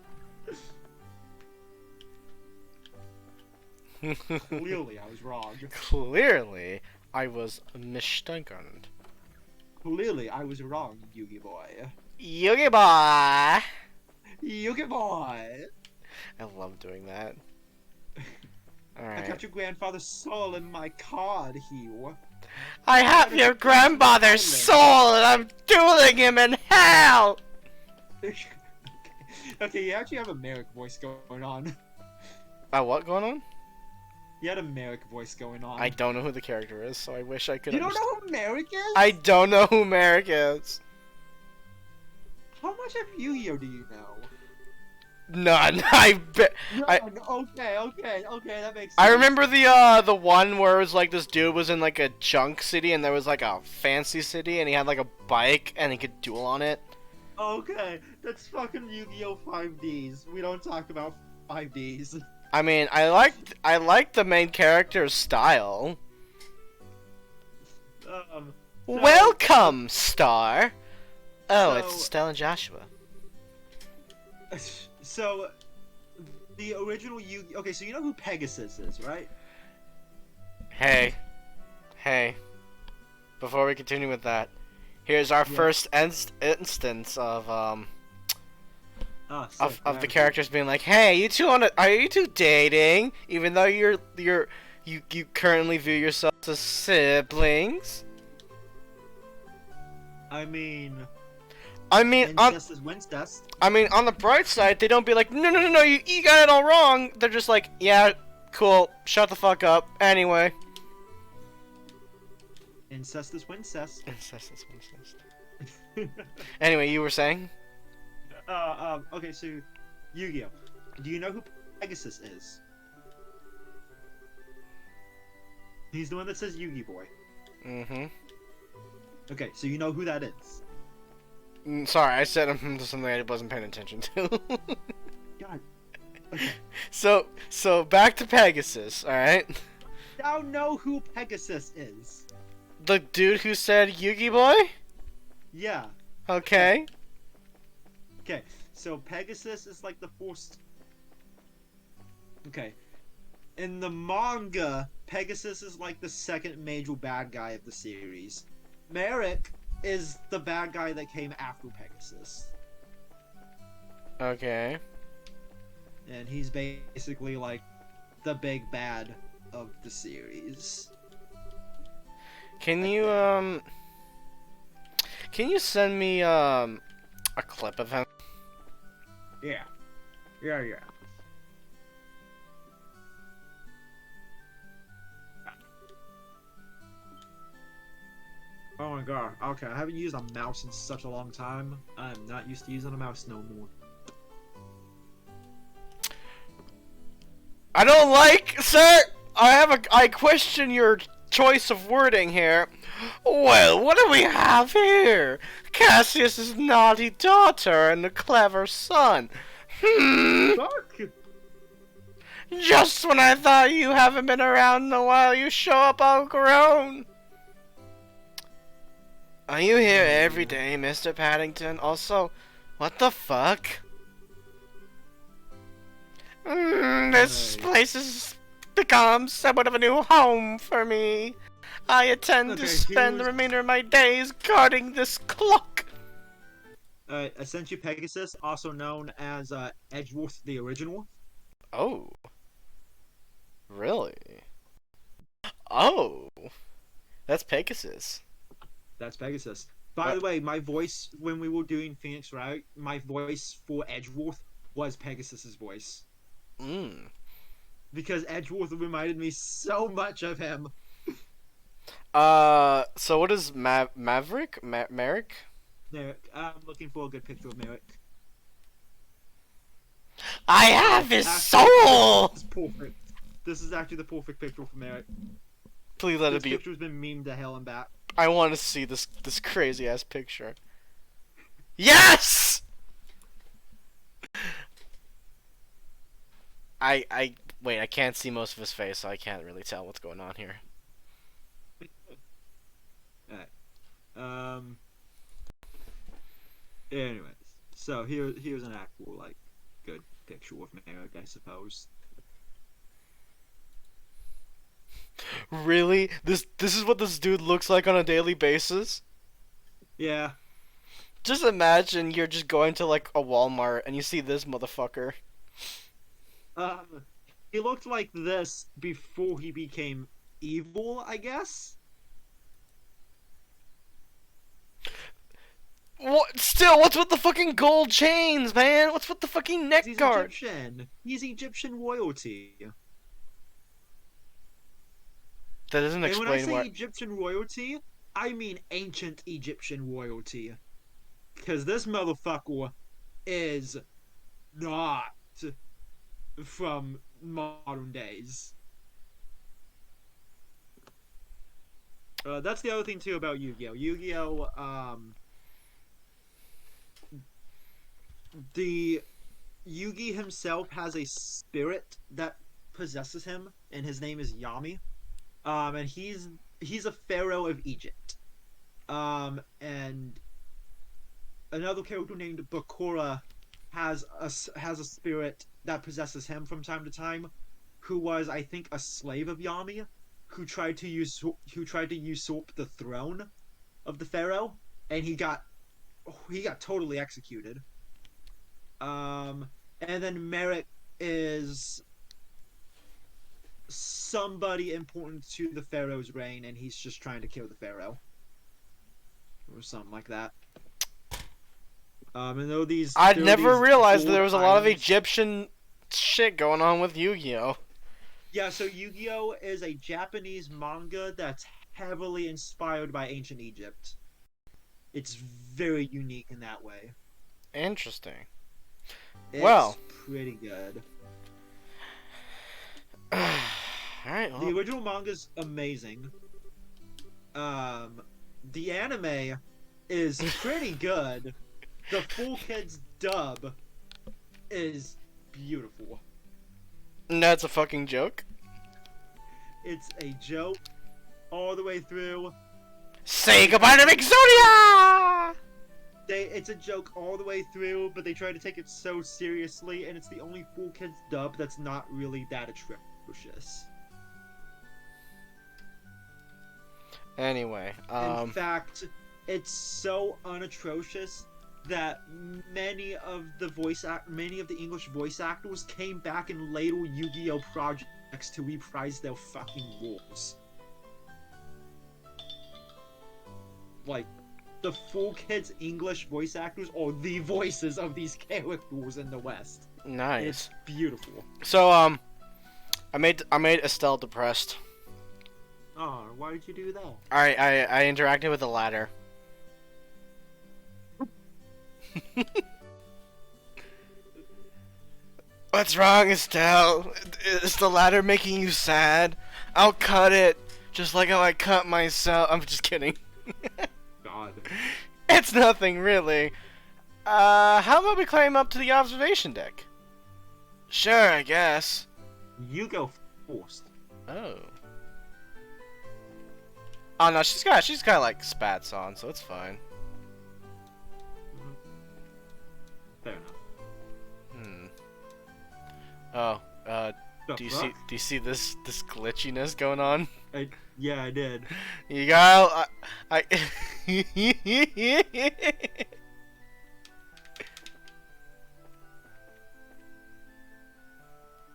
Clearly, I was wrong. Clearly, I was mistaken. Clearly, I was wrong, Yugi boy. Yugi boy! Yugi boy! I love doing that. I Alright. got your grandfather's soul in my card, Hugh. I have your grandmother's soul and I'm dueling him in hell! Okay, you actually have a Merrick voice going on. What going on? You had a Merrick voice going on. I don't know who the character is, so I wish I could You don't understand. know who Merrick is? I don't know who Merrick is. How much of Yu-Gi-Oh do you know? None. I None. Okay, that makes sense. I remember the one where it was like this dude was in like a junk city and there was like a fancy city and he had like a bike and he could duel on it. Okay, that's fucking Yu-Gi-Oh 5Ds. We don't talk about 5Ds. I mean, I liked the main character's style. So- Welcome, Star. Oh, So- it's Stella and Joshua. So, the original Yu-Gi-Oh... Okay, so you know who Pegasus is, right? Hey. Before we continue with that, here's our Yeah. first instance of Sick, of the yeah. characters being like, "Hey, you two are you two dating?" Even though you currently view yourselves as siblings. I mean, on incest is Wincest. on the bright side, they don't be like, no, you got it all wrong. They're just like, yeah, cool, shut the fuck up. Anyway. Incest is Wincest. Incest is incest. Anyway, you were saying? Okay, so, Yu-Gi-Oh! Do you know who Pegasus is? He's the one that says Yugi Boy. Mm-hmm. Okay, so you know who that is. Sorry, I said something I wasn't paying attention to. God. Okay. So back to Pegasus, alright? Now know who Pegasus is. The dude who said Yugi Boy? Yeah. Okay. Okay, so Pegasus is like the first. Okay. In the manga, Pegasus is like the second major bad guy of the series. Merrick is the bad guy that came after Pegasus. Okay. And he's basically like the big bad of the series. Can you send me a clip of him? Yeah. Oh my god. Okay, I haven't used a mouse in such a long time. I'm not used to using a mouse no more. I don't like, sir. I question your choice of wording here. Well, what do we have here? Cassius's naughty daughter and a clever son. Fuck! Just when I thought you haven't been around in a while, you show up all grown. Are you here every day, Mr. Paddington? Also, what the fuck? This Right. place has become somewhat of a new home for me. I intend to Okay, spend the here's- remainder of my days guarding this clock. I sent you Pegasus, also known as Edgeworth the Original. Oh. Really? Oh. That's Pegasus. That's Pegasus. By the way, my voice when we were doing Phoenix Wright, my voice for Edgeworth was Pegasus's voice. Because Edgeworth reminded me so much of him. So what is Maverick? Merrick? Merrick. I'm looking for a good picture of Merrick. I have his Actually, soul! This is perfect. This is actually the perfect picture for Merrick. Please let This it be. picture's been memed to hell and back. I want to see this crazy ass picture. Yes! Wait, I can't see most of his face, so I can't really tell what's going on here. Um. Anyways, so here's an actual like good picture of Merrick, I suppose. Really? This is what this dude looks like on a daily basis? Yeah. Just imagine you're just going to like a Walmart and you see this motherfucker. He looked like this before he became evil, I guess. What? Still, what's with the fucking gold chains, man? What's with the fucking neck He's guard? Egyptian. He's Egyptian royalty. That doesn't And when I explain say why. Egyptian royalty, I mean ancient Egyptian royalty. Because this motherfucker is not from modern days. That's the other thing too about Yu-Gi-Oh. Yu-Gi-Oh, the Yugi himself has a spirit that possesses him, and his name is Yami. And he's a pharaoh of Egypt. And another character named Bakura has a spirit that possesses him from time to time, who was, I think, a slave of Yami, who tried to usurp the throne of the pharaoh, and he got totally executed. And then Merrick is somebody important to the pharaoh's reign, and he's just trying to kill the pharaoh, or something like that. And though I'd never realized that gold there was a lot of islands- Egyptian shit going on with Yu-Gi-Oh. Yeah, so Yu-Gi-Oh is a Japanese manga that's heavily inspired by ancient Egypt. It's very unique in that way. Interesting. It's Well. pretty good. Alright, The well, original manga's amazing. The anime is pretty good. The Full Kids dub is beautiful. that's a fucking joke. It's a joke all the way through. Say goodbye to Exodia! It's a joke all the way through, but they try to take it so seriously, and it's the only Full Kids dub that's not really that atrocious. Anyway, In fact, it's so unatrocious that many of the English voice actors came back in later Yu-Gi-Oh projects to reprise their fucking roles. Like, the Full Kids English voice actors are the voices of these characters in the West. nice. It's beautiful. So, I made Estelle depressed. Oh, why did you do that? I interacted with the ladder. What's wrong, Estelle? Is the ladder making you sad? I'll cut it, just like how I cut myself. I'm just kidding. God. It's nothing, really. How about we climb up to the observation deck? Sure, I guess. You go first. Oh. Oh no, she's got like spats on, so it's fine. Fair enough. Oh, The do you fuck? see this glitchiness going on? Yeah, I did. You got I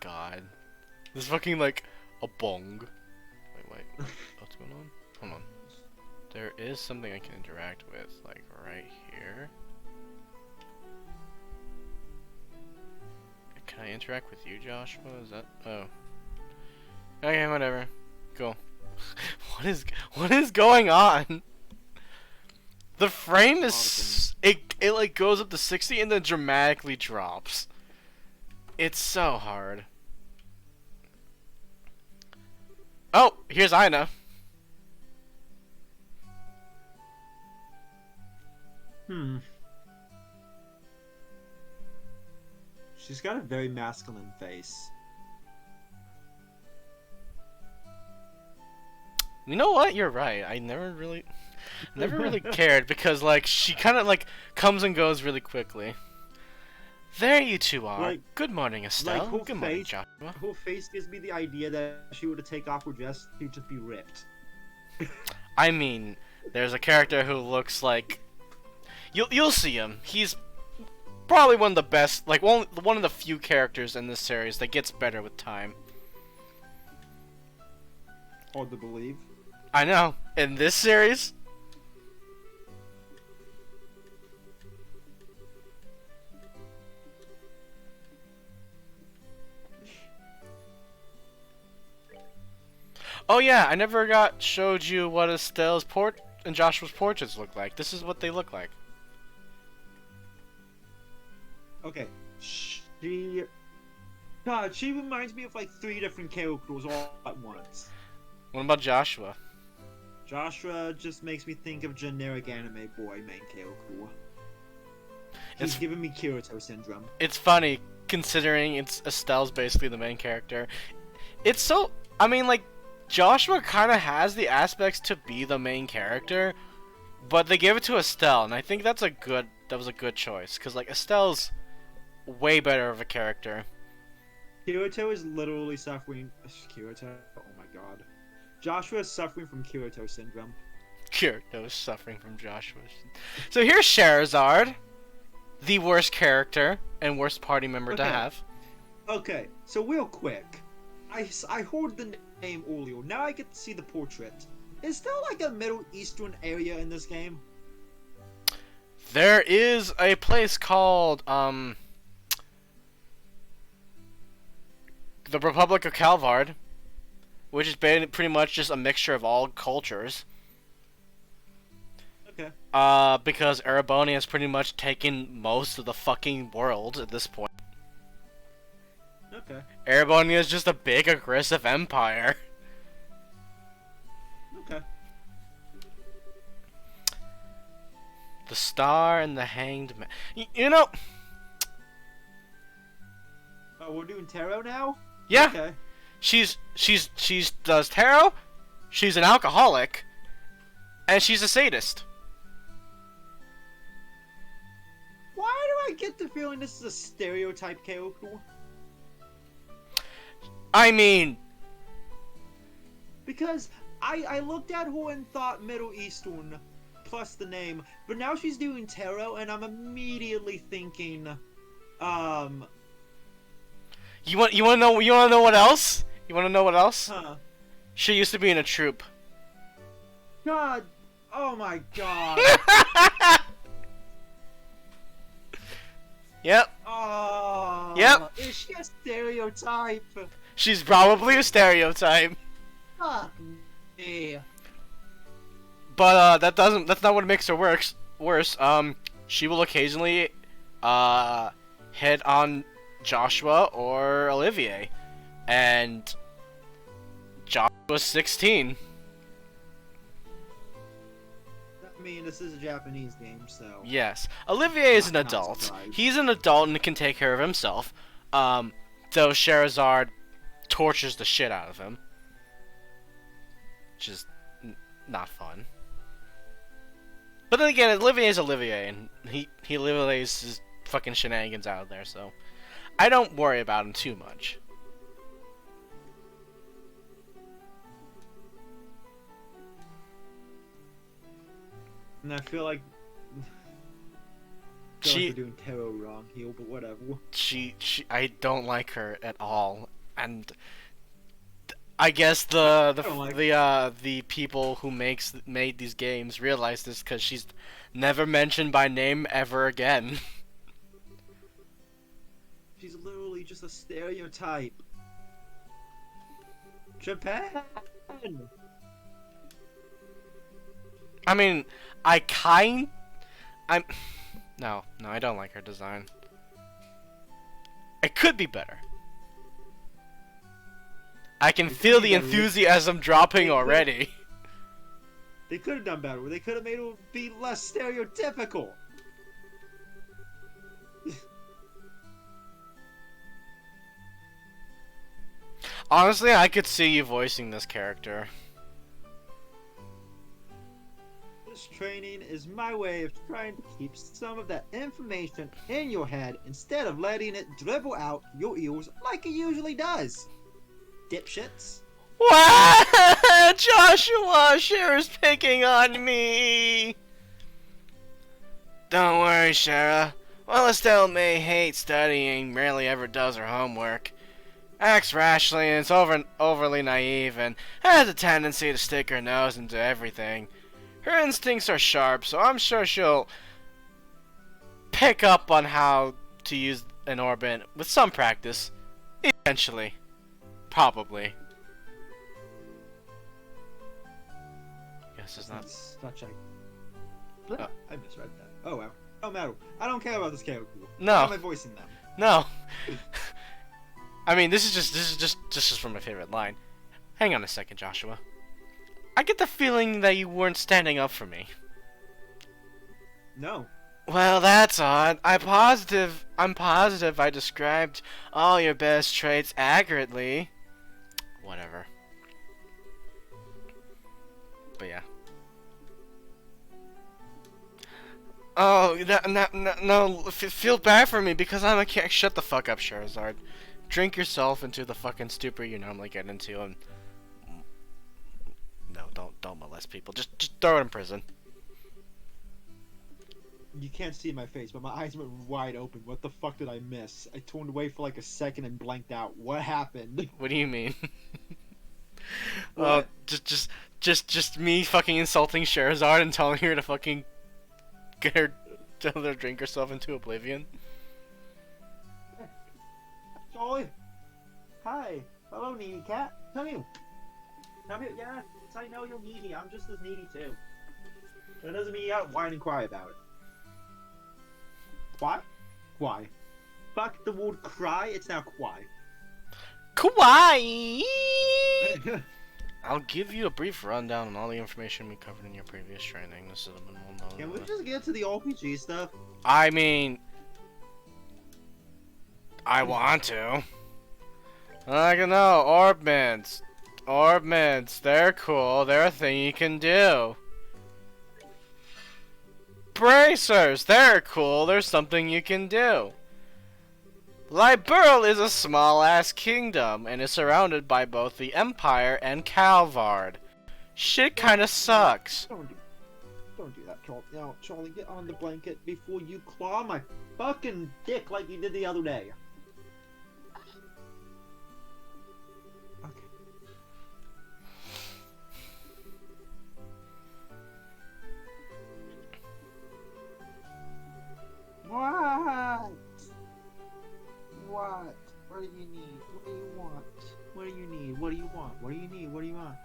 God. This is fucking like a bong. Wait, what's going on? Hold on. There is something I can interact with, like right here. Can I interact with you, Joshua? Is that? Oh. Okay, whatever. Cool. What is going on? The frame is it like goes up to 60 and then dramatically drops. It's so hard. Oh, here's Ina. She's got a very masculine face. You know what? You're right. I never really. Never really cared because like she kind of like comes and goes really quickly. There you two are. Like- Good morning, Estelle. her Good morning, face- Joshua. Her face gives me the idea that if she were to take off her dress, she'd just be ripped. I mean, there's a character who looks like you'll see him. He's probably one of the best, like one of the few characters in this series that gets better with time. Hard to believe. I know. In this series, oh yeah, I never showed you what Estelle's and Joshua's portraits look like. This is what they look like. Okay. God, she reminds me of like 3 different characters all at once. What about Joshua? Joshua just makes me think of generic anime boy main character. He's It's- giving me Kirito syndrome. It's funny considering Estelle's basically the main character. It's so, I mean, like Joshua kind of has the aspects to be the main character, but they gave it to Estelle, and I think that was a good choice because like Estelle's way better of a character. Kirito is literally suffering. Kirito? Oh my god. Joshua is suffering from Kirito syndrome. Kirito's suffering from Joshua. So here's Scheherazade, the worst character and worst party member to Okay. have. Okay, so real quick. I heard the name earlier. Now I get to see the portrait. Is there like a Middle Eastern area in this game? There is a place called the Republic of Calvard, which is pretty much just a mixture of all cultures. Okay. Because Erebonia has pretty much taken most of the fucking world at this point. Okay. Erebonia is just a big aggressive empire. Okay. The Star and the Hanged Man. You know, Oh, we're doing tarot now? yeah, Okay. she's does tarot. She's an alcoholic, and she's a sadist. Why do I get the feeling this is a stereotype character? I mean, Because I looked at her and thought Middle Eastern plus the name, but now she's doing tarot and I'm immediately thinking, you want to know what else? You want to know what else? huh. She used to be in a troupe. God, oh my god. Yep, Oh. Yep. Is she a stereotype? she's probably a stereotype. Fuck me. But that's not what makes her worse. She will occasionally hit on Joshua or Olivier, and Joshua's 16. I mean, this is a Japanese game, so. Yes, Olivier is an Not adult. surprised. He's an adult and can take care of himself. Though Scheherazade tortures the shit out of him, which is not fun. But then again, Olivier is Olivier, and he lays his fucking shenanigans out there, so I don't worry about him too much. And I feel like. She- We're doing tarot wrong here, but whatever. I don't like her at all, and I guess the don't like the people who made these games realize this because she's never mentioned by name ever again. She's literally just a stereotype. Japan! I mean, no, I don't like her design. It could be better. I can It could feel be the better. enthusiasm dropping It could- already. They could have done better. They could have made it be less stereotypical. Honestly, I could see you voicing this character. This training is my way of trying to keep some of that information in your head instead of letting it dribble out your ears like it usually does. Dipshits. What? Joshua, Shara's picking on me. Don't worry, Shara. Well, Estelle may hate studying, rarely ever does her homework, acts rashly and is overly naive, and has a tendency to stick her nose into everything. Her instincts are sharp, so I'm sure she'll pick up on how to use an orbit with some practice. Eventually. Probably. Guess it's not. That's such a. I misread that. Oh well. No matter. I don't care about this character. No. Why am I voicing them? No. I mean, this is just from my favorite line. Hang on a second, Joshua. I get the feeling that you weren't standing up for me. No. Well, that's odd. I'm positive I described all your best traits accurately. Whatever. But yeah. Oh, no, feel bad for me because I'm a cat. Shut the fuck up, Charizard. Drink yourself into the fucking stupor you normally get into, and no, don't molest people. Just throw it in prison. You can't see my face, but my eyes went wide open. What the fuck did I miss? I turned away for like a second and blanked out. What happened? What do you mean? Oh, just me fucking insulting Charizard and telling her to fucking get her to drink herself into oblivion. Charlie. Hi. Hello, needy cat. Come here. Come here. Yes, I know you're needy. I'm just as needy too. That doesn't mean you gotta whine and cry about it. Why? Why? Fuck the word cry. It's now why. Kawaii! I'll give you a brief rundown on all the information we covered in your previous training. This has been well known. Can we just get to the RPG stuff? I mean, I want to. I don't know. Orb mints. Orb mints. They're cool. They're a thing you can do. Bracers. They're cool. There's something you can do. Liberl is a small-ass kingdom and is surrounded by both the Empire and Calvard. Shit kinda sucks. Don't do that, Charlie. No, Charlie, get on the blanket before you claw my fucking dick like you did the other day. Okay. What? What? What do you need? What do you want? What do you need? What do you want? What do you need? What do you want?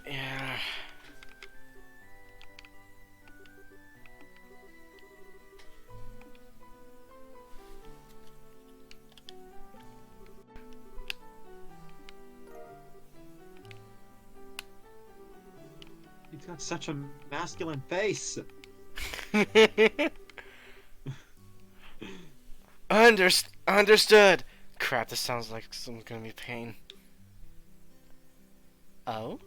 Yeah. He's got such a masculine face. Understood. Crap, this sounds like someone's gonna be pain. Oh?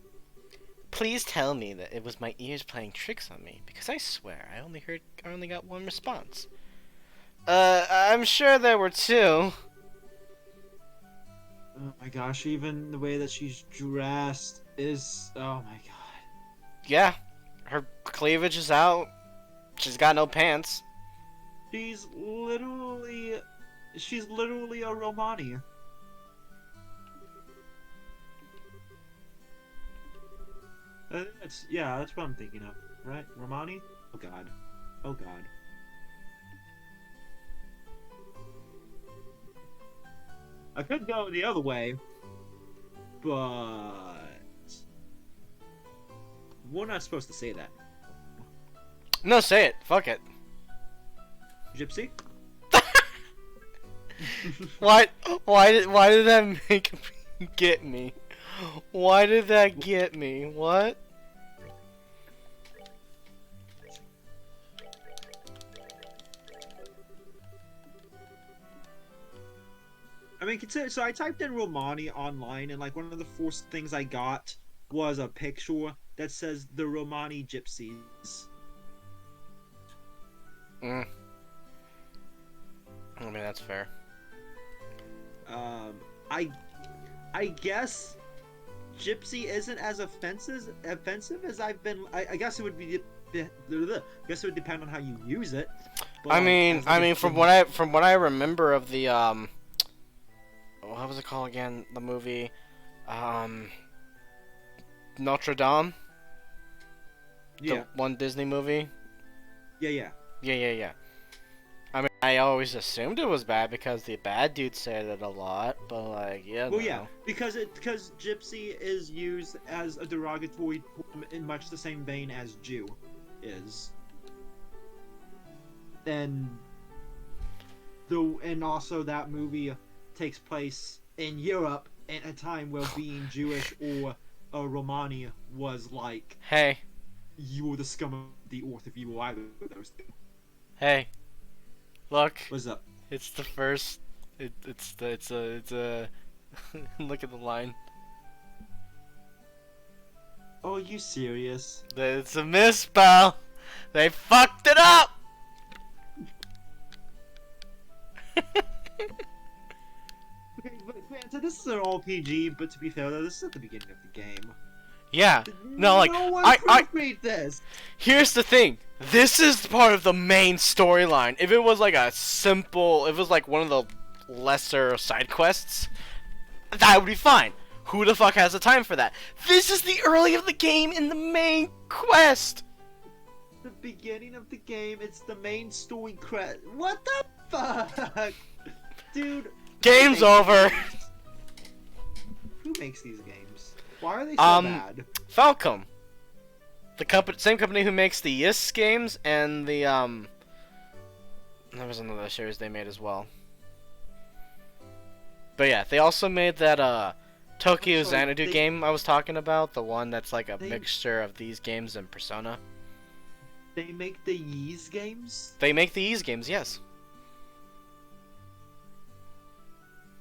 Please tell me that it was my ears playing tricks on me, because I swear I only got one response. I'm sure there were two. Oh my gosh, even the way that she's dressed is... Oh my god. Yeah, her cleavage is out. She's got no pants. She's literally a Romani. That's what I'm thinking of, right? Romani? Oh god. Oh god. I could go the other way, but we're not supposed to say that. No, say it. Fuck it. Gypsy? Why did that make me get me? Why did that get me? What? mean, consider. So I typed in Romani online, and like one of the first things I got was a picture that says the Romani Gypsies. Mm. I mean, that's fair. I guess Gypsy isn't as offensive as I've been. I guess it would be. I guess it would depend on how you use it. But, I like, mean, as, like, from what I remember of the what was it called again? The movie, Notre Dame. yeah, The one Disney movie. yeah. Yeah. I mean, I always assumed it was bad because the bad dude said it a lot, but like, yeah. Well, no. yeah, because Gypsy is used as a derogatory term in much the same vein as Jew is, and also that movie takes place in Europe at a time where being Jewish or a Romani was like Hey, you were the scum of the earth if you were either of those two. hey, look, What's up? it's the first. It's a. Look at the line. Oh, are you serious? It's a misspell. They fucked it up. Okay, but granted, this is an RPG, but to be fair though, this is at the beginning of the game. Yeah. No, like, no one I- proofread this. Here's the thing. This is part of the main storyline. If it was like if it was like one of the lesser side quests, that would be fine. Who the fuck has the time for that? This is the early of the game in the main quest. The beginning of the game, it's the main story crest. What the fuck? Dude. Game's over. Who makes these games? Why are they so bad? Falcom. The same company who makes the Yes games and the there was another series they made as well. But yeah, they also made that Tokyo So Xanadu they- game I was talking about, the one that's like a They- mixture of these games and Persona. They make the Ys games? They make the Ys games, yes.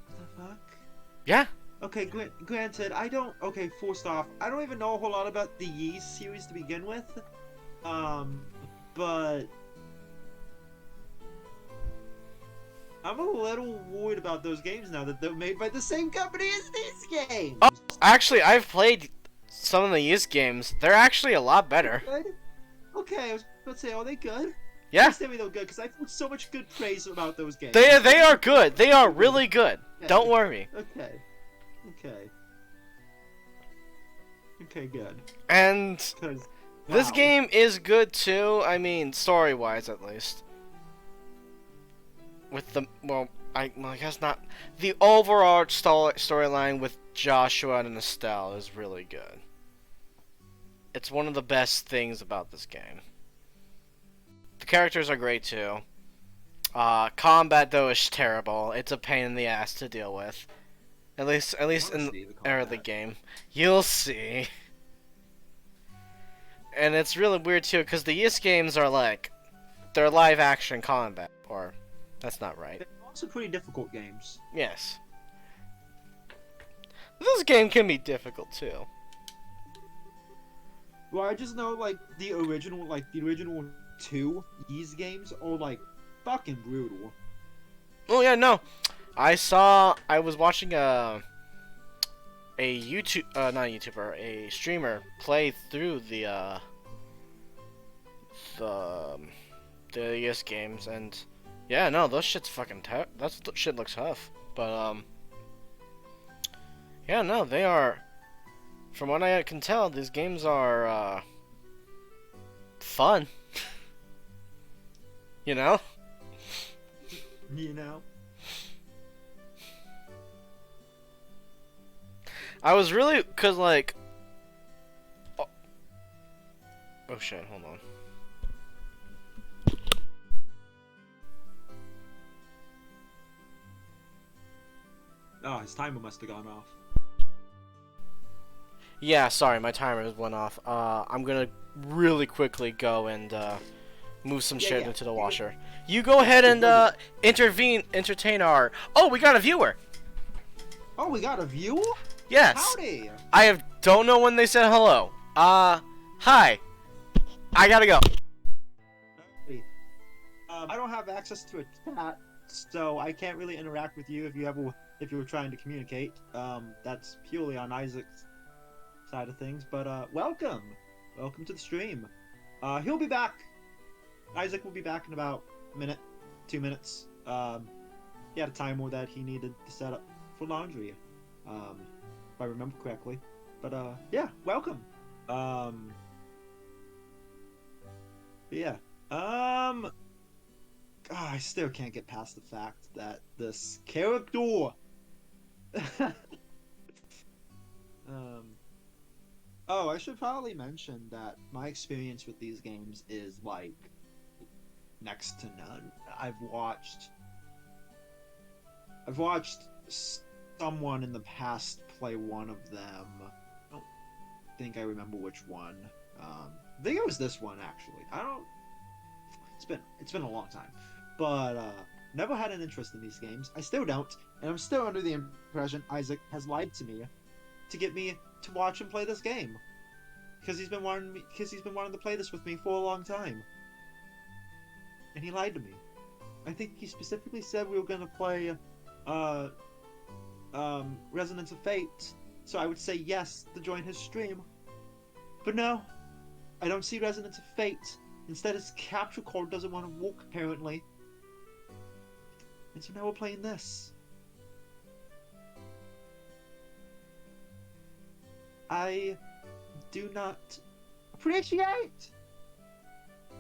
What the fuck? Yeah. Okay, granted, I don't. Okay, first off, I don't even know a whole lot about the Ys series to begin with. But I'm a little worried about those games now that they're made by the same company as these games. Oh, actually, I've played some of the Ys games. They're actually a lot better. Good. Okay, I was about to say, are they good? Yeah. Please tell me they're good, because I've heard so much good praise about those games. They are good. They are really good. Don't worry. Okay. Okay, good. And Because this game is good too. I mean, story-wise, at least. With the I guess not. The overall storyline with Joshua and Estelle is really good. It's one of the best things about this game. The characters are great too. Combat though is terrible. It's a pain in the ass to deal with. At least in the early game. You'll see. And it's really weird too, because the Yes games are like, they're live action combat, or that's not right. They're also pretty difficult games. Yes. This game can be difficult too. Well, I just know the original 2 Ys games are fucking brutal. Oh yeah, no. I was watching a streamer play through the Yes games, and yeah, no, those shit's fucking tough. That shit looks tough, but yeah, no, they are. From what I can tell, these games are fun. You know? You know? I was really, cause oh shit, hold on. Oh, his timer must have gone off. Yeah, sorry, my timer went off. I'm gonna really quickly go and move some shit Yeah. into the washer. You go ahead and entertain our. Oh, we got a viewer. Oh, we got a view? Yes. Howdy! Don't know when they said hello. Hi. I gotta go. I don't have access to a chat, so I can't really interact with you if you were trying to communicate. That's purely on Isaac's side of things. But welcome to the stream. He'll be back. Isaac will be back in about a minute, 2 minutes. He had a timer that he needed to set up for laundry, if I remember correctly. But yeah, welcome. Yeah. I still can't get past the fact that this character. Oh, I should probably mention that my experience with these games is like next to none. I've watched someone in the past play one of them. I don't think I remember which one. I think it was this one actually. It's been a long time, but never had an interest in these games. I still don't, and I'm still under the impression Isaac has lied to me to get me to watch him play this game, because he's been wanting to play this with me for a long time, and he lied to me. I think he specifically said we were gonna play Resonance of Fate, so I would say yes to join his stream. But no, I don't see Resonance of Fate. Instead, his capture card doesn't want to walk, apparently. And so now we're playing this. I do not appreciate,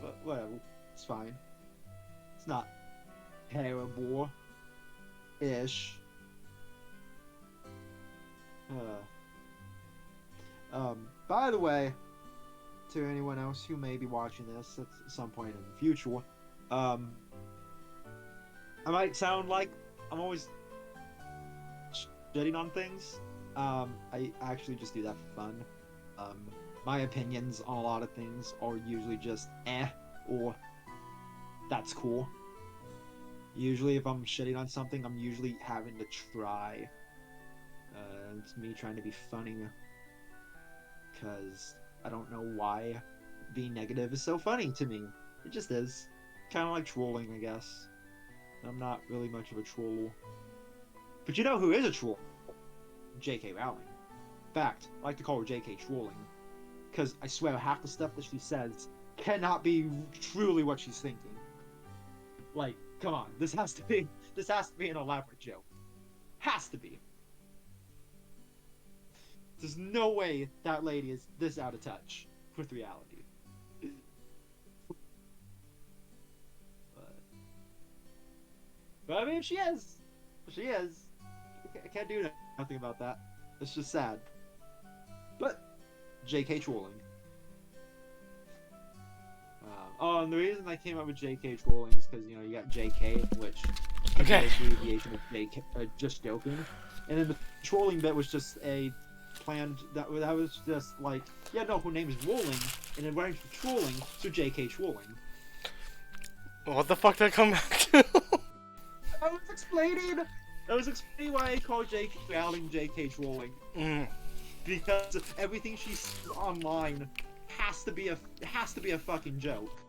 but whatever, it's fine. It's not terrible-ish. By the way, to anyone else who may be watching this at some point in the future, I might sound like I'm always shitting on things. I actually just do that for fun. My opinions on a lot of things are usually just or that's cool. Usually if I'm shitting on something, I'm usually having to try. It's me trying to be funny, because I don't know why being negative is so funny to me. It just is. Kind of like trolling, I guess. I'm not really much of a troll. But you know who is a troll? J.K. Rowling. In fact, I like to call her J.K. Trolling, because I swear half the stuff that she says cannot be truly what she's thinking. Like, come on, this has to be an elaborate joke. Has to be. There's no way that lady is this out of touch with reality. But I mean, she is. She is. I can't do nothing about that. It's just sad. But J.K. trolling. And the reason I came up with J.K. trolling is because, you know, you got J.K., which is an abbreviation of J.K. Just joking, and then the trolling bit was just a planned. That was just like, yeah, no, her name is Rolling, and it rhymes with trolling, so J.K. trolling. What the fuck did I come back to? I was explaining why I call J.K. Rowling J.K. trolling. Because everything she says online has to be a fucking joke.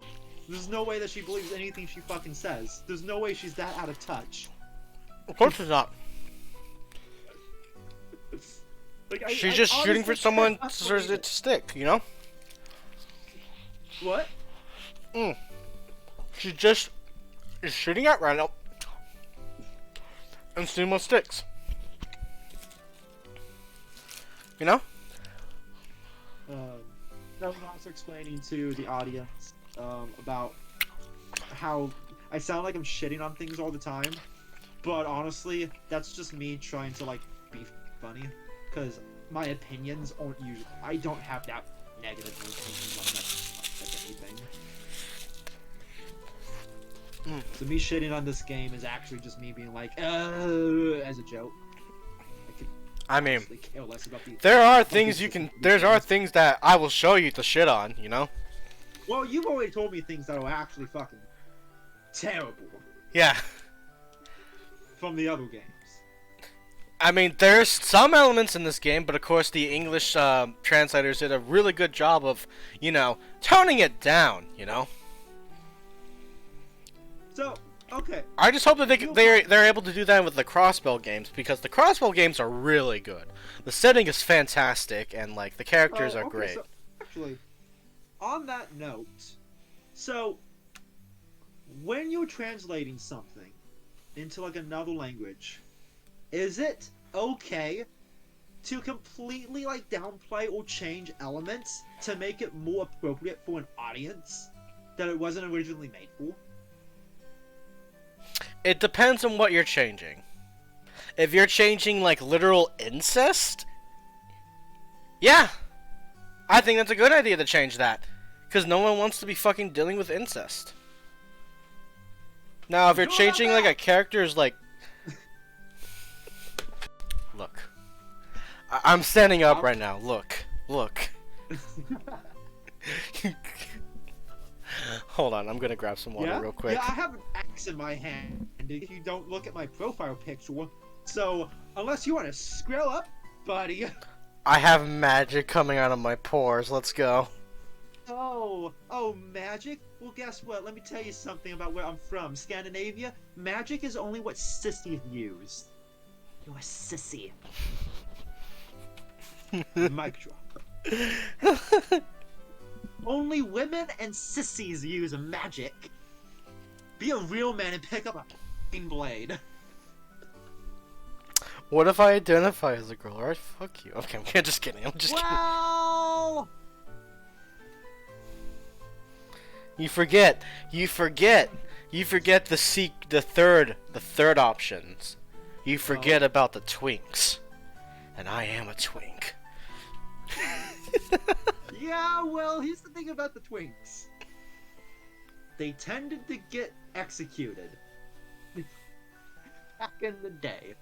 There's no way that she believes anything she fucking says. There's no way she's that out of touch. Of course it's not. Like, She's just shooting for someone for it to stick, you know? What? She just is shooting at random and seeing what sticks. You know? I was also explaining to the audience about how I sound like I'm shitting on things all the time, but honestly, that's just me trying to like be funny, because my opinions aren't usually. I don't have that negative opinions on that anything. So me shitting on this game is actually just me being like, as a joke. I mean, Care less about the, there are things you can. There are things that I will show you to shit on. You know. Well, you've already told me things that are actually fucking terrible Yeah. from the other games. I mean, there's some elements in this game, but of course the English translators did a really good job of, toning it down. So, okay. I just hope that they're able to do that with the Crossbow games, because the Crossbow games are really good. The setting is fantastic, and like the characters are great. So, actually, on that note, so when you're translating something into like another language, is it okay to completely like downplay or change elements to make it more appropriate for an audience that it wasn't originally made for? It depends on what you're changing. If you're changing like literal incest, yeah, I think that's a good idea to change that, because no one wants to be fucking dealing with incest. Now, if you're changing like a character's like, look, I'm standing up right now. Look. Hold on, I'm gonna grab some water real quick. Yeah, I have an axe in my hand if you don't look at my profile picture. So, unless you want to scroll up, buddy. I have magic coming out of my pores. Let's go. Oh, magic? Well, guess what? Let me tell you something about where I'm from. Scandinavia, magic is only what sissies use. You're a sissy. Mic drop. Only women and sissies use magic. Be a real man and pick up a f***ing blade. What if I identify as a girl? Alright, fuck you. Okay, I'm just kidding. I'm just Well... kidding. You forget the third options. You forget about the twinks. And I am a twink. Yeah, well, here's the thing about the twinks. They tended to get executed. Back in the day.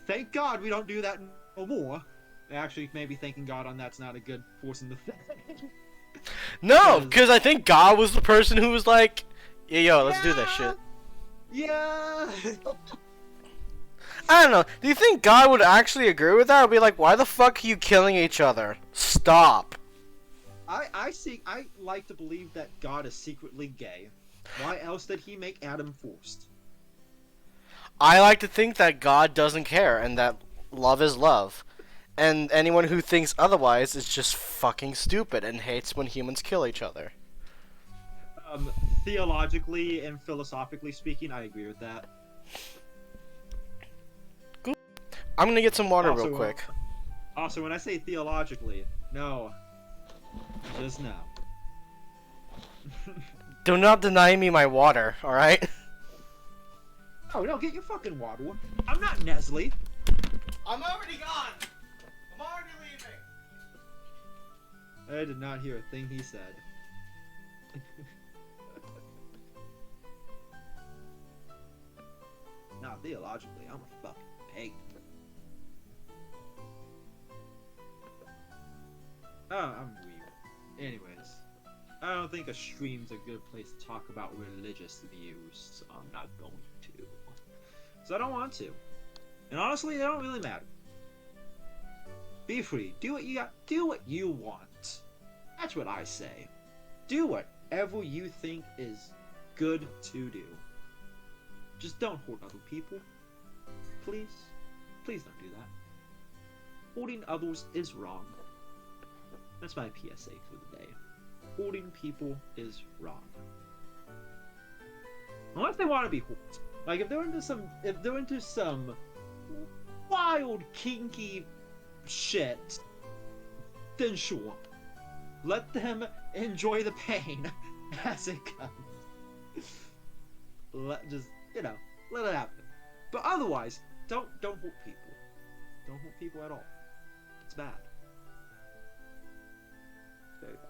Thank God we don't do that no more. Actually, maybe thanking God on that's not a good force in the thing. No, because I think God was the person who was like, yo, let's do that shit. Yeah. I don't know. Do you think God would actually agree with that? Or be like, why the fuck are you killing each other? Stop. I like to believe that God is secretly gay. Why else did he make Adam forced? I like to think that God doesn't care and that love is love. And anyone who thinks otherwise is just fucking stupid and hates when humans kill each other. Theologically and philosophically speaking, I agree with that. I'm gonna get some water Also, real quick. Also, when I say theologically, no. Just now. Do not deny me my water, alright? Oh, no, get your fucking water. I'm not Nestle. I'm already gone! I'm already leaving! I did not hear a thing he said. Now, theologically, I'm a fucking pagan. Oh, I'm weird. Anyways, I don't think a stream's a good place to talk about religious views, so I'm not going to. So I don't want to. And honestly, they don't really matter. Be free. Do what you got. Do what you want. That's what I say. Do whatever you think is good to do. Just don't hurt other people. Please. Please don't do that. Hurting others is wrong. That's my PSA for the day. Hurting people is wrong. Unless they want to be hurt. Like if they're into some wild kinky shit, then sure. Let them enjoy the pain as it comes. Let it happen. But otherwise, don't hurt people. Don't hurt people at all. It's bad. It's very bad.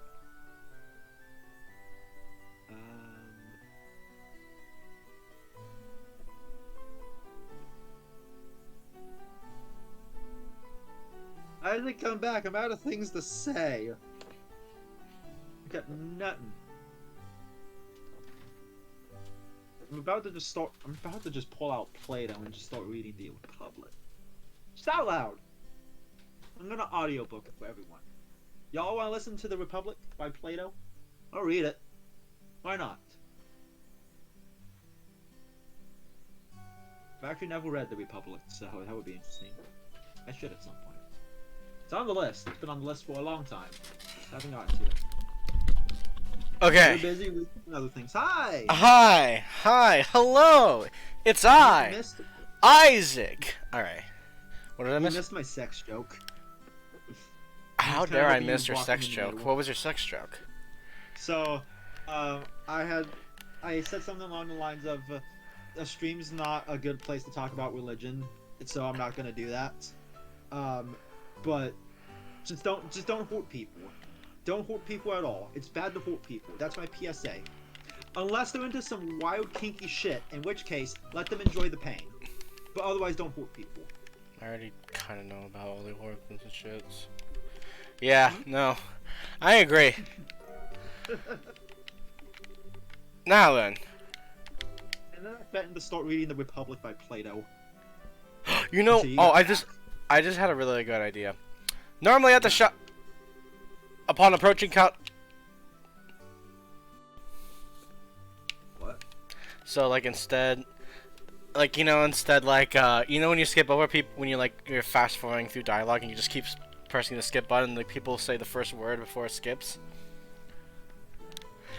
I didn't come back. I'm out of things to say. I got nothing. I'm about to just pull out Plato and just start reading the Republic. Just out loud. I'm gonna audiobook it for everyone. Y'all wanna listen to The Republic by Plato? I'll read it. Why not? I've actually never read The Republic, so that would be interesting. I should at some point. It's on the list. It's been on the list for a long time. Just haven't gotten to it. Okay. We're busy with other things. Hi! Hi, hello! It's I, You missed, Isaac! Alright. What did I you miss? missed my sex joke. How It's dare kinda I being miss your walking sex in the joke? middle. What was your sex joke? So, I said something along the lines of, a stream's not a good place to talk about religion, so I'm not gonna do that. But just don't hurt people. Don't hurt people at all. It's bad to hurt people. That's my PSA. Unless they're into some wild kinky shit, in which case, let them enjoy the pain. But otherwise, don't hurt people. I already kind of know about all the orphans and shits. Yeah, no. I agree. Now then. And then I threatened to start reading The Republic by Plato. You know, So you oh, got I just had a really good idea. Normally at the shop, upon approaching count. What? So like instead, like instead like when you skip over people when you're fast forwarding through dialogue and you just keep pressing the skip button, like people say the first word before it skips.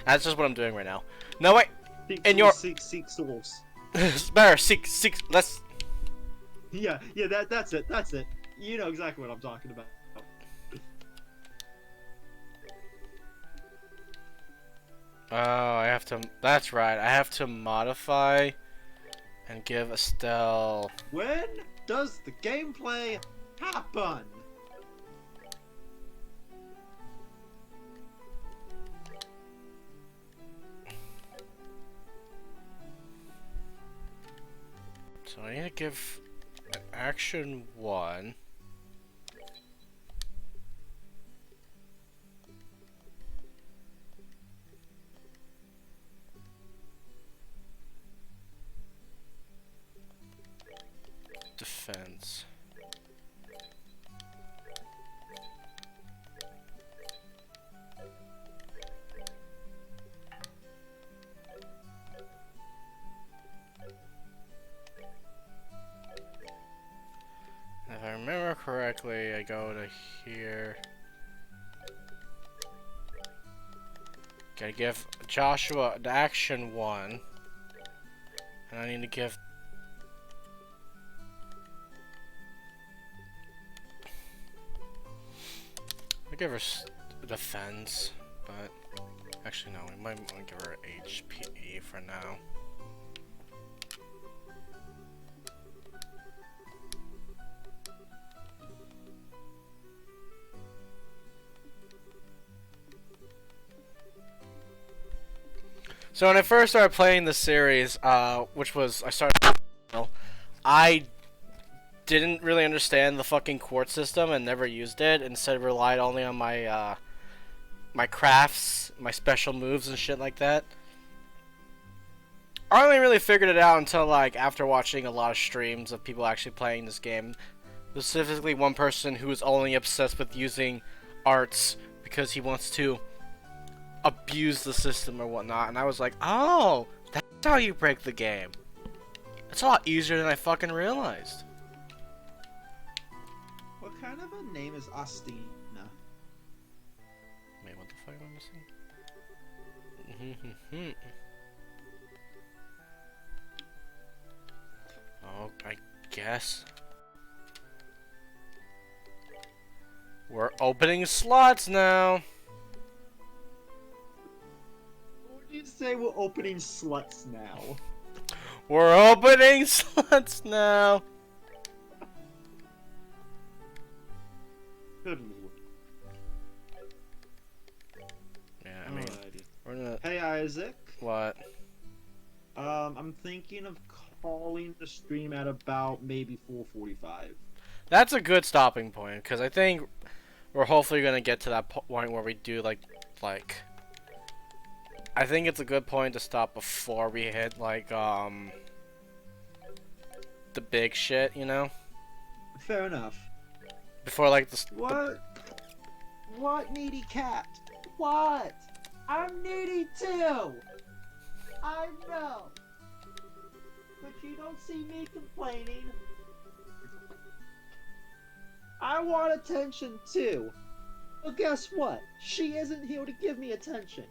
That's just what I'm doing right now. No wait, in your seek souls. better seek let's. Yeah, that's it. You know exactly what I'm talking about. Oh, I have to. That's right. I have to modify and give Estelle. When does the gameplay happen? So I need to give an action 1. Defense. If I remember correctly, I go to here. Gotta give Joshua the action 1. And I need to give I give her defense, but actually no, we might want to give her HPE for now. So when I first started playing the series, which was I didn't really understand the fucking quartz system and never used it. Instead, relied only on my my crafts, my special moves and shit like that. I only really figured it out until like after watching a lot of streams of people actually playing this game. Specifically, one person who is only obsessed with using arts because he wants to abuse the system or whatnot, and I was like, oh, that's how you break the game. It's a lot easier than I fucking realized. What kind of a name is Astina? Wait, what the fuck am I missing? Oh, I guess we're opening slots now. What did you say we're opening sluts now? We're opening slots now. Good lord. Yeah, I mean, Alrighty. we're gonna. Hey Isaac. What? I'm thinking of calling the stream at about maybe 4:45. That's a good stopping point, because I think we're hopefully gonna get to that point where we do like. I think it's a good point to stop before we hit like the big shit, you know. fair enough. Before like What? What, needy cat? What? I'm needy too! I know! But you don't see me complaining. I want attention too. Well, guess what? She isn't here to give me attention.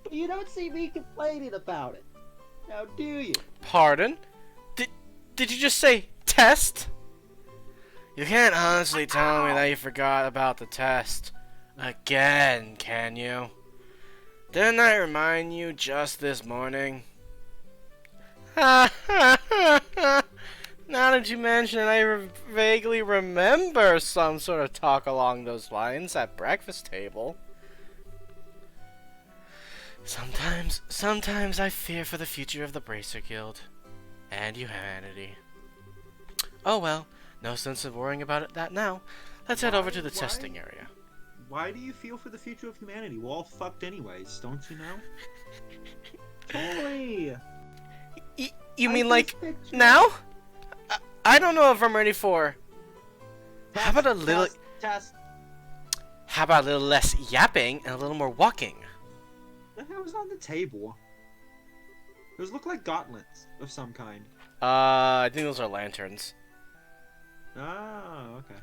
But you don't see me complaining about it. Now do you? Pardon? Did you just say test? You can't honestly tell me that you forgot about the test again, can you? Didn't I remind you just this morning? Ha ha ha ha! Now that you mention it, I vaguely remember some sort of talk along those lines at breakfast table. Sometimes I fear for the future of the Bracer Guild and humanity. Oh well, no sense of worrying about that now. Let's head over to the testing area. Why do you feel for the future of humanity? We're all fucked anyways, don't you know? Totally! You mean like now? I don't know if I'm ready for. How about a little? Test. How about a little less yapping and a little more walking? The hell was on the table? Those look like gauntlets of some kind. I think those are lanterns. Oh, okay.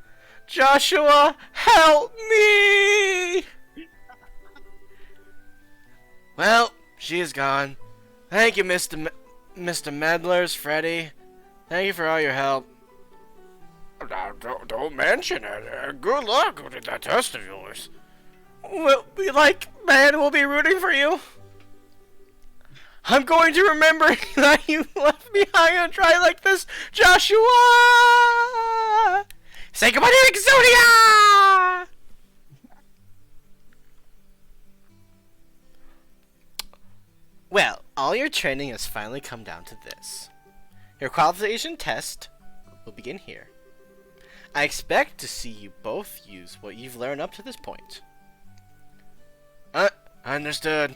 Joshua, help me! Well, she is gone. Thank you, Mr. Medlers, Freddy. Thank you for all your help. Don't mention it. Good luck with that test of yours. We'll be we'll be rooting for you. I'm going to remember that you left me high and dry like this, Joshua! Say goodbye to Exodia! Well, all your training has finally come down to this. Your qualification test will begin here. I expect to see you both use what you've learned up to this point. Understood.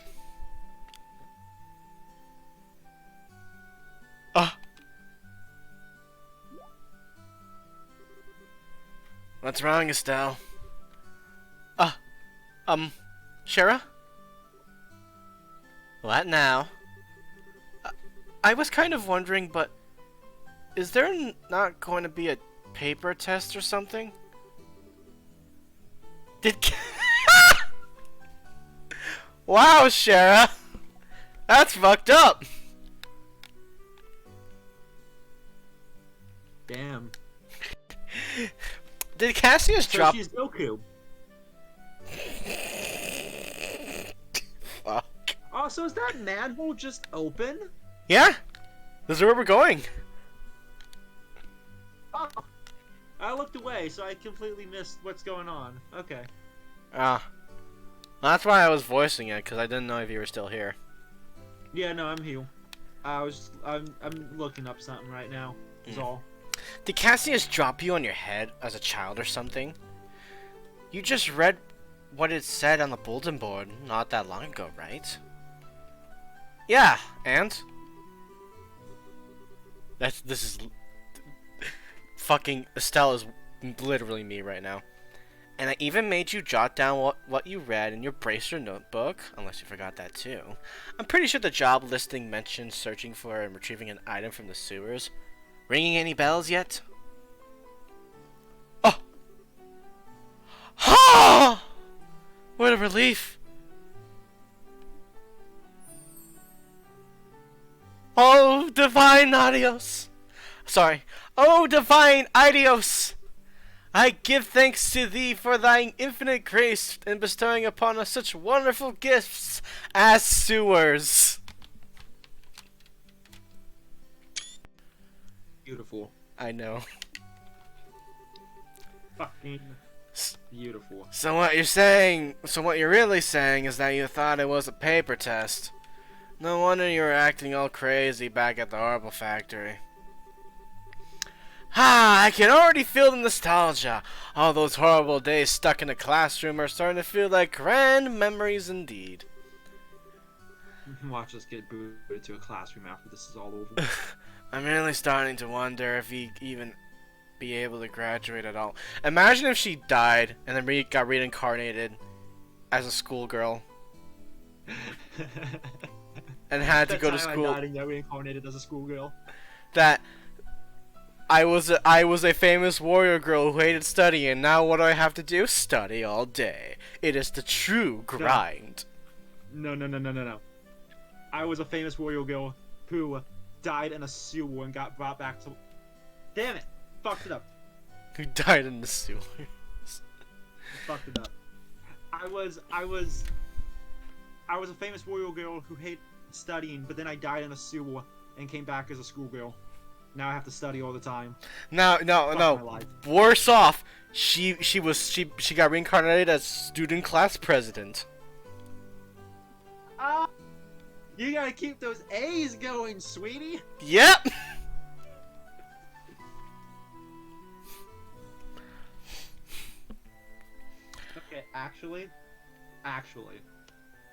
What's wrong, Estelle? Shara? What now? I was kind of wondering, but is there not going to be a paper test or something? Wow, Shara! That's fucked up! Damn. Did Cassius So drop... she's Goku. Fuck. Oh, so is that manhole just open? Yeah? This is where we're going. Oh. I looked away, so I completely missed what's going on. Okay. That's why I was voicing it, because I didn't know if you were still here. Yeah, no, I'm here. I'm looking up something right now. Is all. Did Cassius drop you on your head as a child or something? You just read what it said on the bulletin board not that long ago, right? Yeah, and? This is... Fucking Estelle is literally me right now. And I even made you jot down what you read in your Bracer notebook, unless you forgot that too. I'm pretty sure the job listing mentioned searching for and retrieving an item from the sewers. Ringing any bells yet? Oh! Ha! What a relief! Oh, divine adios! Sorry. Oh, divine adios! I give thanks to thee for thine infinite grace in bestowing upon us such wonderful gifts as sewers. Beautiful. I know. Fucking beautiful. So what you're really saying is that you thought it was a paper test. No wonder you were acting all crazy back at the Horrible Factory. I can already feel the nostalgia. All those horrible days stuck in a classroom are starting to feel like grand memories indeed. Watch us get booted to a classroom after this is all over. I'm really starting to wonder if he even be able to graduate at all. Imagine if she died and then got reincarnated as a schoolgirl and had to go to school. I died and got reincarnated as a schoolgirl. That I was a famous warrior girl who hated studying. Now what do I have to do? Study all day. It is the true grind. No. I was a famous warrior girl who died in a sewer and got brought back to. Damn it! Fucked it up. Who died in the sewers? Fucked it up. I was a famous warrior girl who hated studying, but then I died in a sewer and came back as a schoolgirl. Now I have to study all the time. No. My life. Worse off. She got reincarnated as student class president. You gotta keep those A's going, sweetie. Yep. Okay, actually,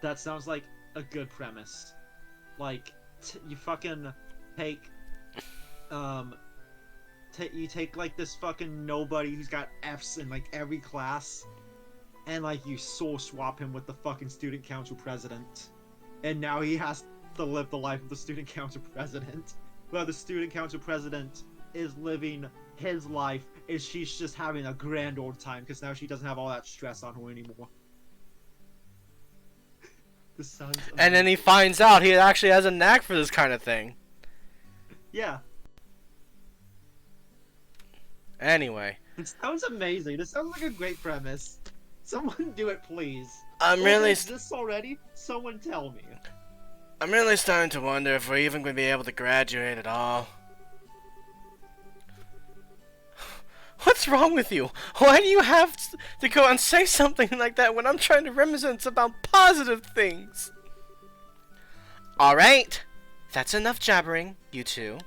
that sounds like a good premise. Like, you fucking take, you take like this fucking nobody who's got F's in like every class, and like you soul swap him with the fucking student council president, and now he has to live the life of the student council president, while the student council president is living his life, and she's just having a grand old time because now she doesn't have all that stress on her anymore. This sounds amazing. And then he finds out he actually has a knack for this kind of thing. Yeah. Anyway, It sounds amazing. This sounds like a great premise. Someone do it, please. I'm Or really is this already? Someone tell me. I'm really starting to wonder if we're even going to be able to graduate at all. What's wrong with you? Why do you have to go and say something like that when I'm trying to reminisce about positive things? Alright, that's enough jabbering, you two.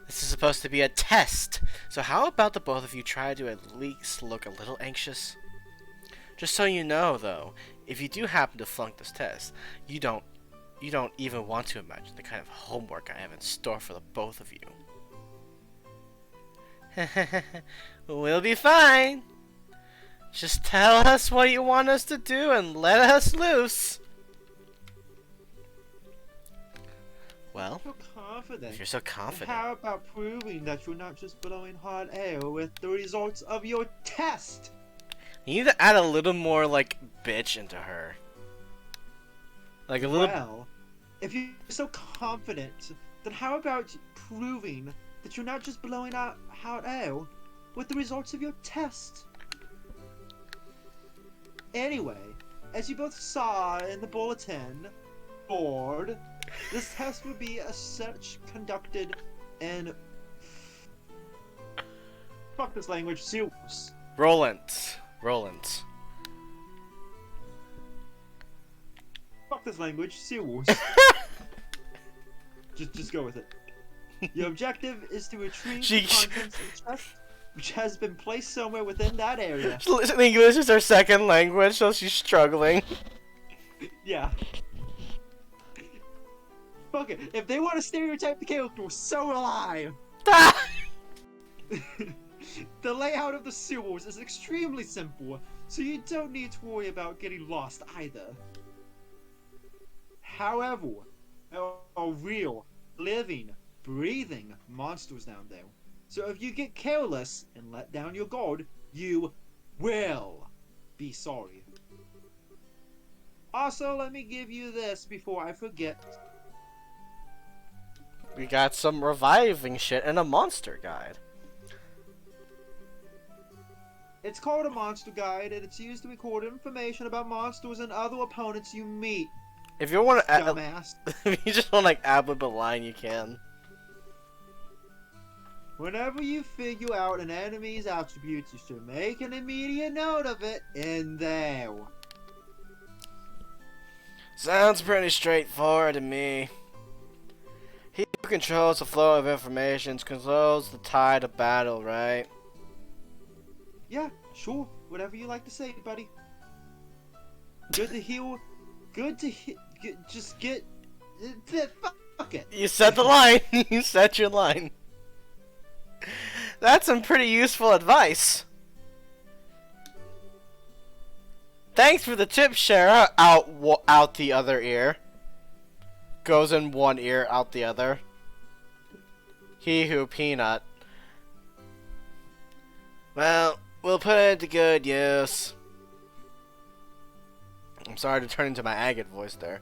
This is supposed to be a test, so how about the both of you try to at least look a little anxious? Just so you know, though, if you do happen to flunk this test, you don't even want to imagine the kind of homework I have in store for the both of you. We'll be fine. Just tell us what you want us to do and let us loose. Well, So confident. if you're so And confident. how about proving that you're not just blowing hot air with the results of your test? You need to add a little more, like, bitch into her. Like a little. Well, if you're so confident, then how about proving that you're not just blowing out hot air with the results of your test? Anyway, as you both saw in the bulletin board, this test would be a search conducted in fuck this language, sewers. Roland. Fuck this language, sewers. just go with it. Your objective is to retrieve She- the contents of the chest, which has been placed somewhere within that area. English is her second language, so she's struggling. Yeah. Fuck it. If they want to stereotype the character, so will I. The layout of the sewers is extremely simple, so you don't need to worry about getting lost either. However, there are real, living, breathing monsters down there. So if you get careless and let down your guard, you will be sorry. Also, let me give you this before I forget. We got some reviving shit and a monster guide. It's called a monster guide, and it's used to record information about monsters and other opponents you meet. If you want to, Dumbass. if you just want like ad lib a line, you can. Whenever you figure out an enemy's attributes, you should make an immediate note of it in there. Sounds pretty straightforward to me. He who controls the flow of information controls the tide of battle, right? Yeah, sure. Whatever you like to say, buddy. Good to heal. Good to just get. Fuck it. You said the line. You said your line. That's some pretty useful advice. Thanks for the tip, Shara. Out the other ear. Goes in one ear, out the other. He who peanut. Well, we'll put it to good use. I'm sorry to turn into my agate voice there.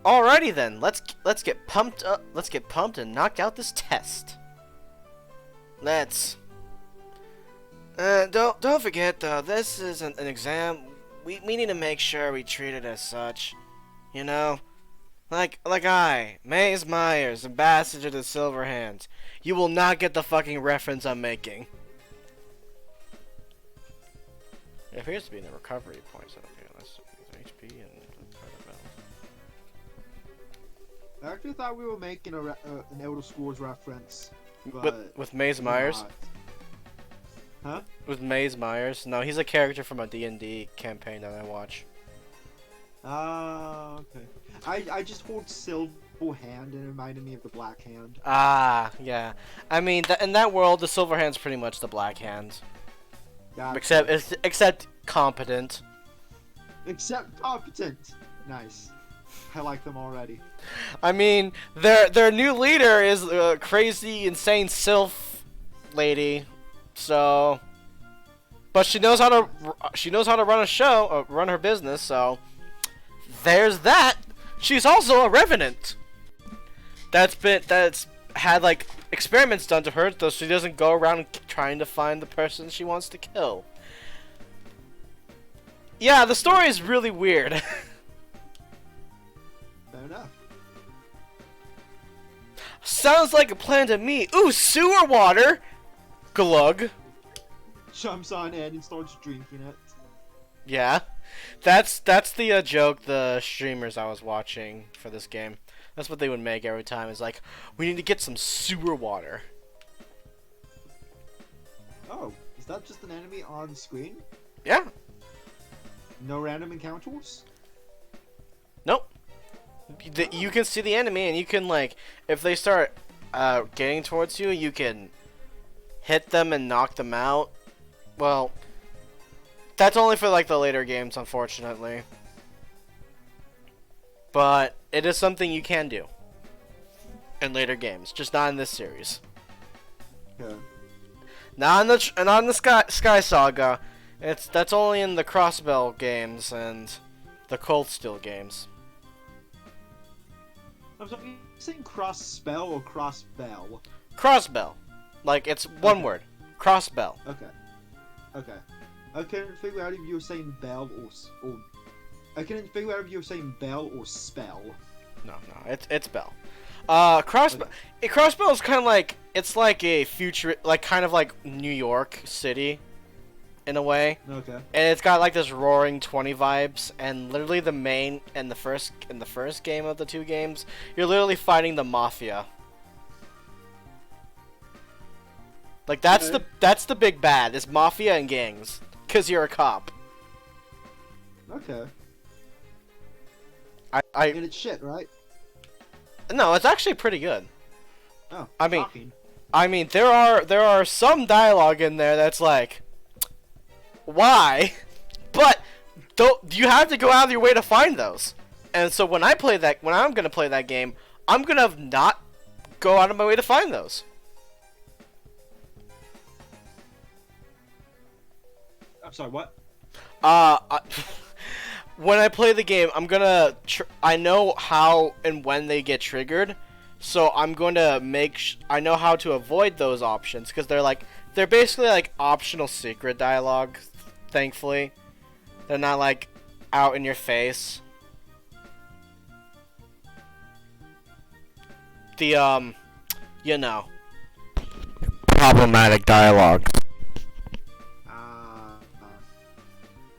Alrighty then, let's get pumped up. Let's get pumped and knock out this test. Let's. Don't forget though, this isn't an exam. We need to make sure we treat it as such. You know, like Maze Myers, ambassador to Silverhands. You will not get the fucking reference I'm making. It appears to be in the recovery points. Okay, let's use HP and I actually thought we were making an Elder Scrolls reference. with Maze Myers. Not. Huh? With Maze Myers? No, he's a character from a D&D campaign that I watch. Ah, okay. I just hold Silver Hand and it reminded me of the Black Hand. Ah, yeah. I mean, in that world, the Silver Hand's pretty much the Black Hand. Gotcha. Except competent. Except competent. Nice. I like them already. I mean, their new leader is a crazy, insane sylph lady. So, but she knows how to run a show, run her business. So, there's that. She's also a revenant. That's had like experiments done to her, so she doesn't go around trying to find the person she wants to kill. Yeah, the story is really weird. Fair enough. Sounds like a plan to me. Ooh, sewer water. Glug. Jumps on Ed and starts drinking it. Yeah, that's the joke the streamers I was watching for this game. That's what they would make every time. Is like, we need to get some sewer water. Oh, is that just an enemy on screen? Yeah. No random encounters? Nope. You can see the enemy, and you can like, if they start getting towards you, you can hit them and knock them out. Well, that's only for like the later games, unfortunately. But it is something you can do in later games, just not in this series. Yeah. Not in the Sky Saga. That's only in the Crossbell games and the Cold Steel games. I'm sorry, you saying cross spell or cross bell? Crossbell, like it's one word. Crossbell. Okay. Okay. I couldn't figure out if you were saying bell or I couldn't figure out if you were saying bell or spell. No, it's Bell. Crossbell. Okay. Crossbell is kind of like, it's like a future, like kind of like New York City, in a way. Okay. And it's got like this Roaring 20 vibes, and literally the main in the first game of the two games, you're literally fighting the mafia. Like that's Okay. that's the big bad, is mafia and gangs, cause you're a cop. Okay. I And it's shit, right? no, it's actually pretty good. Oh. I mean- shocking. I mean, there are some dialogue in there that's like, why? But you have to go out of your way to find those. And so when I'm gonna play that game, I'm gonna not go out of my way to find those. I'm sorry, what? When I play the game, I'm gonna. I know how and when they get triggered, so I'm going to I know how to avoid those options because they're basically like optional secret dialogue. Thankfully, they're not like out in your face. The you know, problematic dialogue.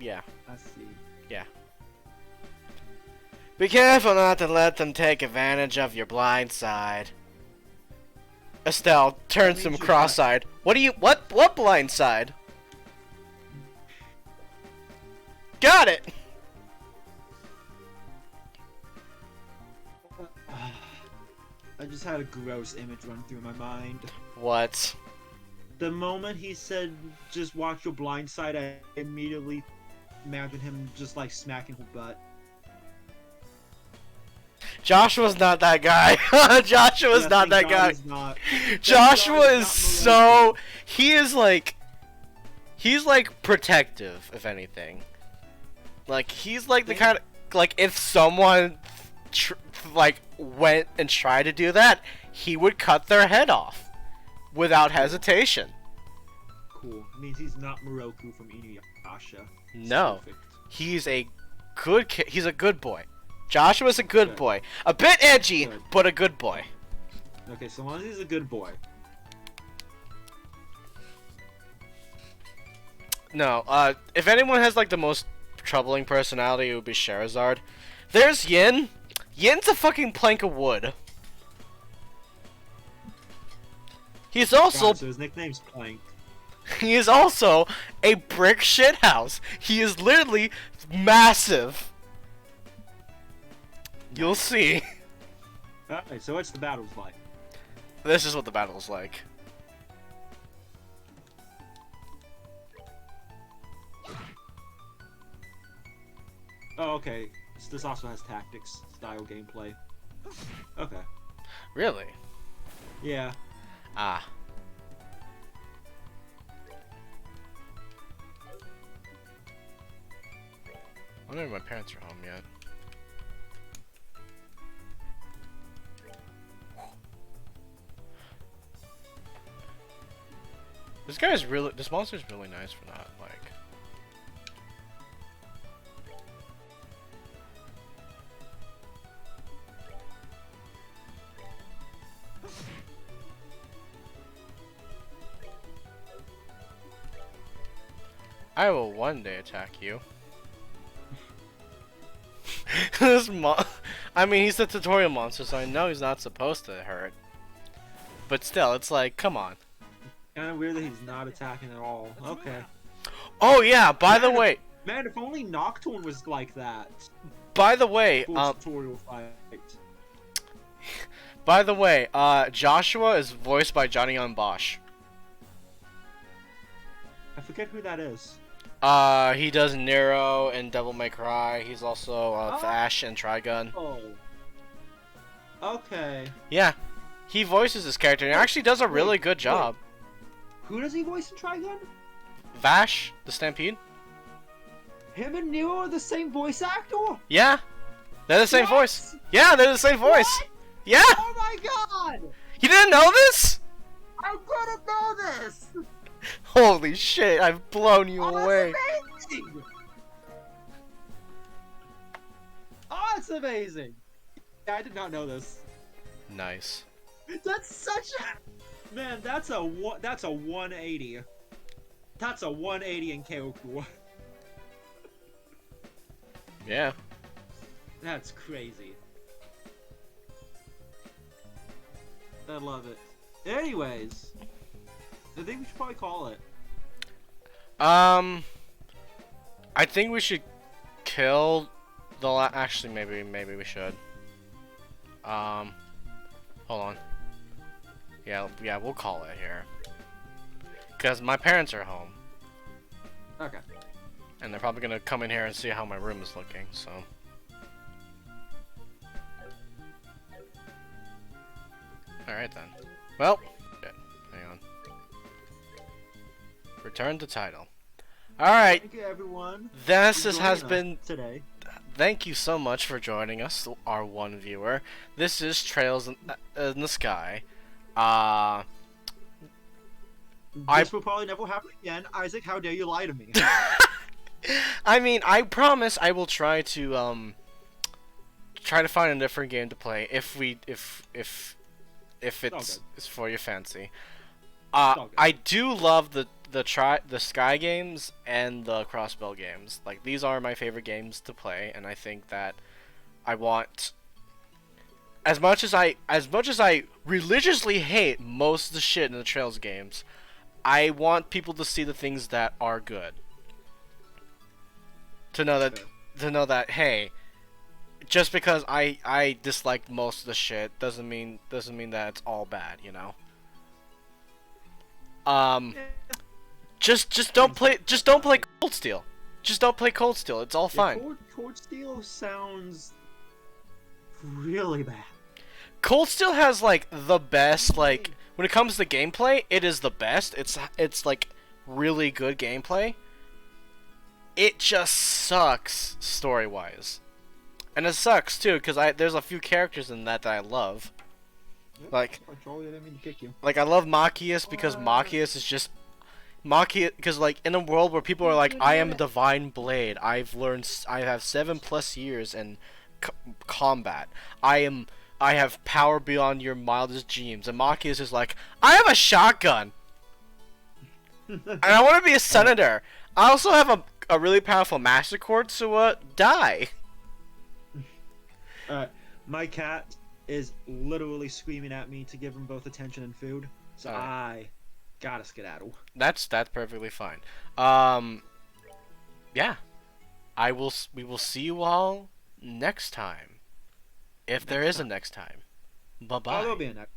Yeah. I see. Be careful not to let them take advantage of your blind side. Estelle turns That him means you cross-eyed. What blind side? Got it! I just had a gross image run through my mind. What? The moment he said, "Just watch your blind side," I immediately imagined him just like smacking her butt. Joshua's not that guy. Joshua's Yeah, not that thank God guy. he's not. Joshua God is he's not so. He is like. He's like protective, if anything. Like, he's like the kind of. Like, if someone. Like, went and tried to do that, he would cut their head off. Without hesitation. Cool. It means he's not Moroku from Inuyasha. It's No. perfect. He's a good kid. He's a good boy. Joshua's a good Good. boy. A bit edgy, Good. but a good boy. Okay, so long as he's a good boy. No, if anyone has like the most troubling personality, it would be Charizard. There's Yin. Yin's a fucking plank of wood. He's also God, so his nickname's Plank. he is also a brick shithouse. He is literally massive. You'll see. Alright, so what's the battles like? This is what the battle is like. Oh, okay. So this also has tactics style gameplay. Okay. Really? Yeah. Ah. I don't know if my parents are home yet. This monster's really nice for that, like. I will one day attack you. I mean, he's the tutorial monster, so I know he's not supposed to hurt. But still, it's like, come on. Kind of weird that he's not attacking at all. Okay. Oh yeah, by the way, Man, if only Nocturne was like that. Full Tutorial fight. Joshua is voiced by Johnny Young Bosch. I forget who that is. He does Nero and Devil May Cry. He's also Vash and Trigun. Oh. Okay. Yeah, he voices this character and actually does a really good job. Who does he voice in Trigun? Vash, the Stampede. Him and Nero are the same voice actor? Yeah, they're the same What? voice. Yeah, they're the same voice. What? Yeah, Oh my god! you didn't know this? I didn't know this! Holy shit, I've blown you Oh, away. that's amazing! Oh, it's amazing! Yeah, I did not know this. Nice. That's such a... Man, that's a 180. That's a 180 in Keoku. Yeah. That's crazy. I love it. Anyways, I think we should probably call it. I think we should kill the actually, maybe we should. Hold on. Yeah, we'll call it here. Because my parents are home. Okay. And they're probably gonna come in here and see how my room is looking, so. Alright then. Well, shit. Hang on. Return to title. Alright, Thank you, everyone. this for has joining been. us today. Thank you so much for joining us, our one viewer. This is Trails in the Sky. This will probably never happen again. Isaac, how dare you lie to me? I mean, I promise I will try to find a different game to play if it's for your fancy. all good. I do love the Sky games and the Crossbell games. Like, these are my favorite games to play, and I think that I want, as much as I religiously hate most of the shit in the Trails games, I want people to see the things that are good. To know that hey, just because I disliked most of the shit doesn't mean that it's all bad, you know. Yeah. Just don't play Cold Steel. Just don't play Cold Steel. It's all fine. Cold Steel sounds really bad. Cold Steel has like the best, like when it comes to gameplay, it is the best. It's like really good gameplay. It just sucks story-wise. And it sucks too cuz there's a few characters in that I love. Like Charlie, I didn't mean to kick you. I love Machias because Machias is just Machias, because like in a world where people are like, I am Divine Blade, I have 7+ years in combat, I have power beyond your mildest dreams, and Machias is like, I have a shotgun and I want to be a senator. I also have a really powerful master cord, so die. My cat is literally screaming at me to give him both attention and food, so Alright. I gotta skedaddle. That's perfectly fine. Yeah. We will see you all next time. If there is a next time. Oh, Bye-bye. there'll be a next.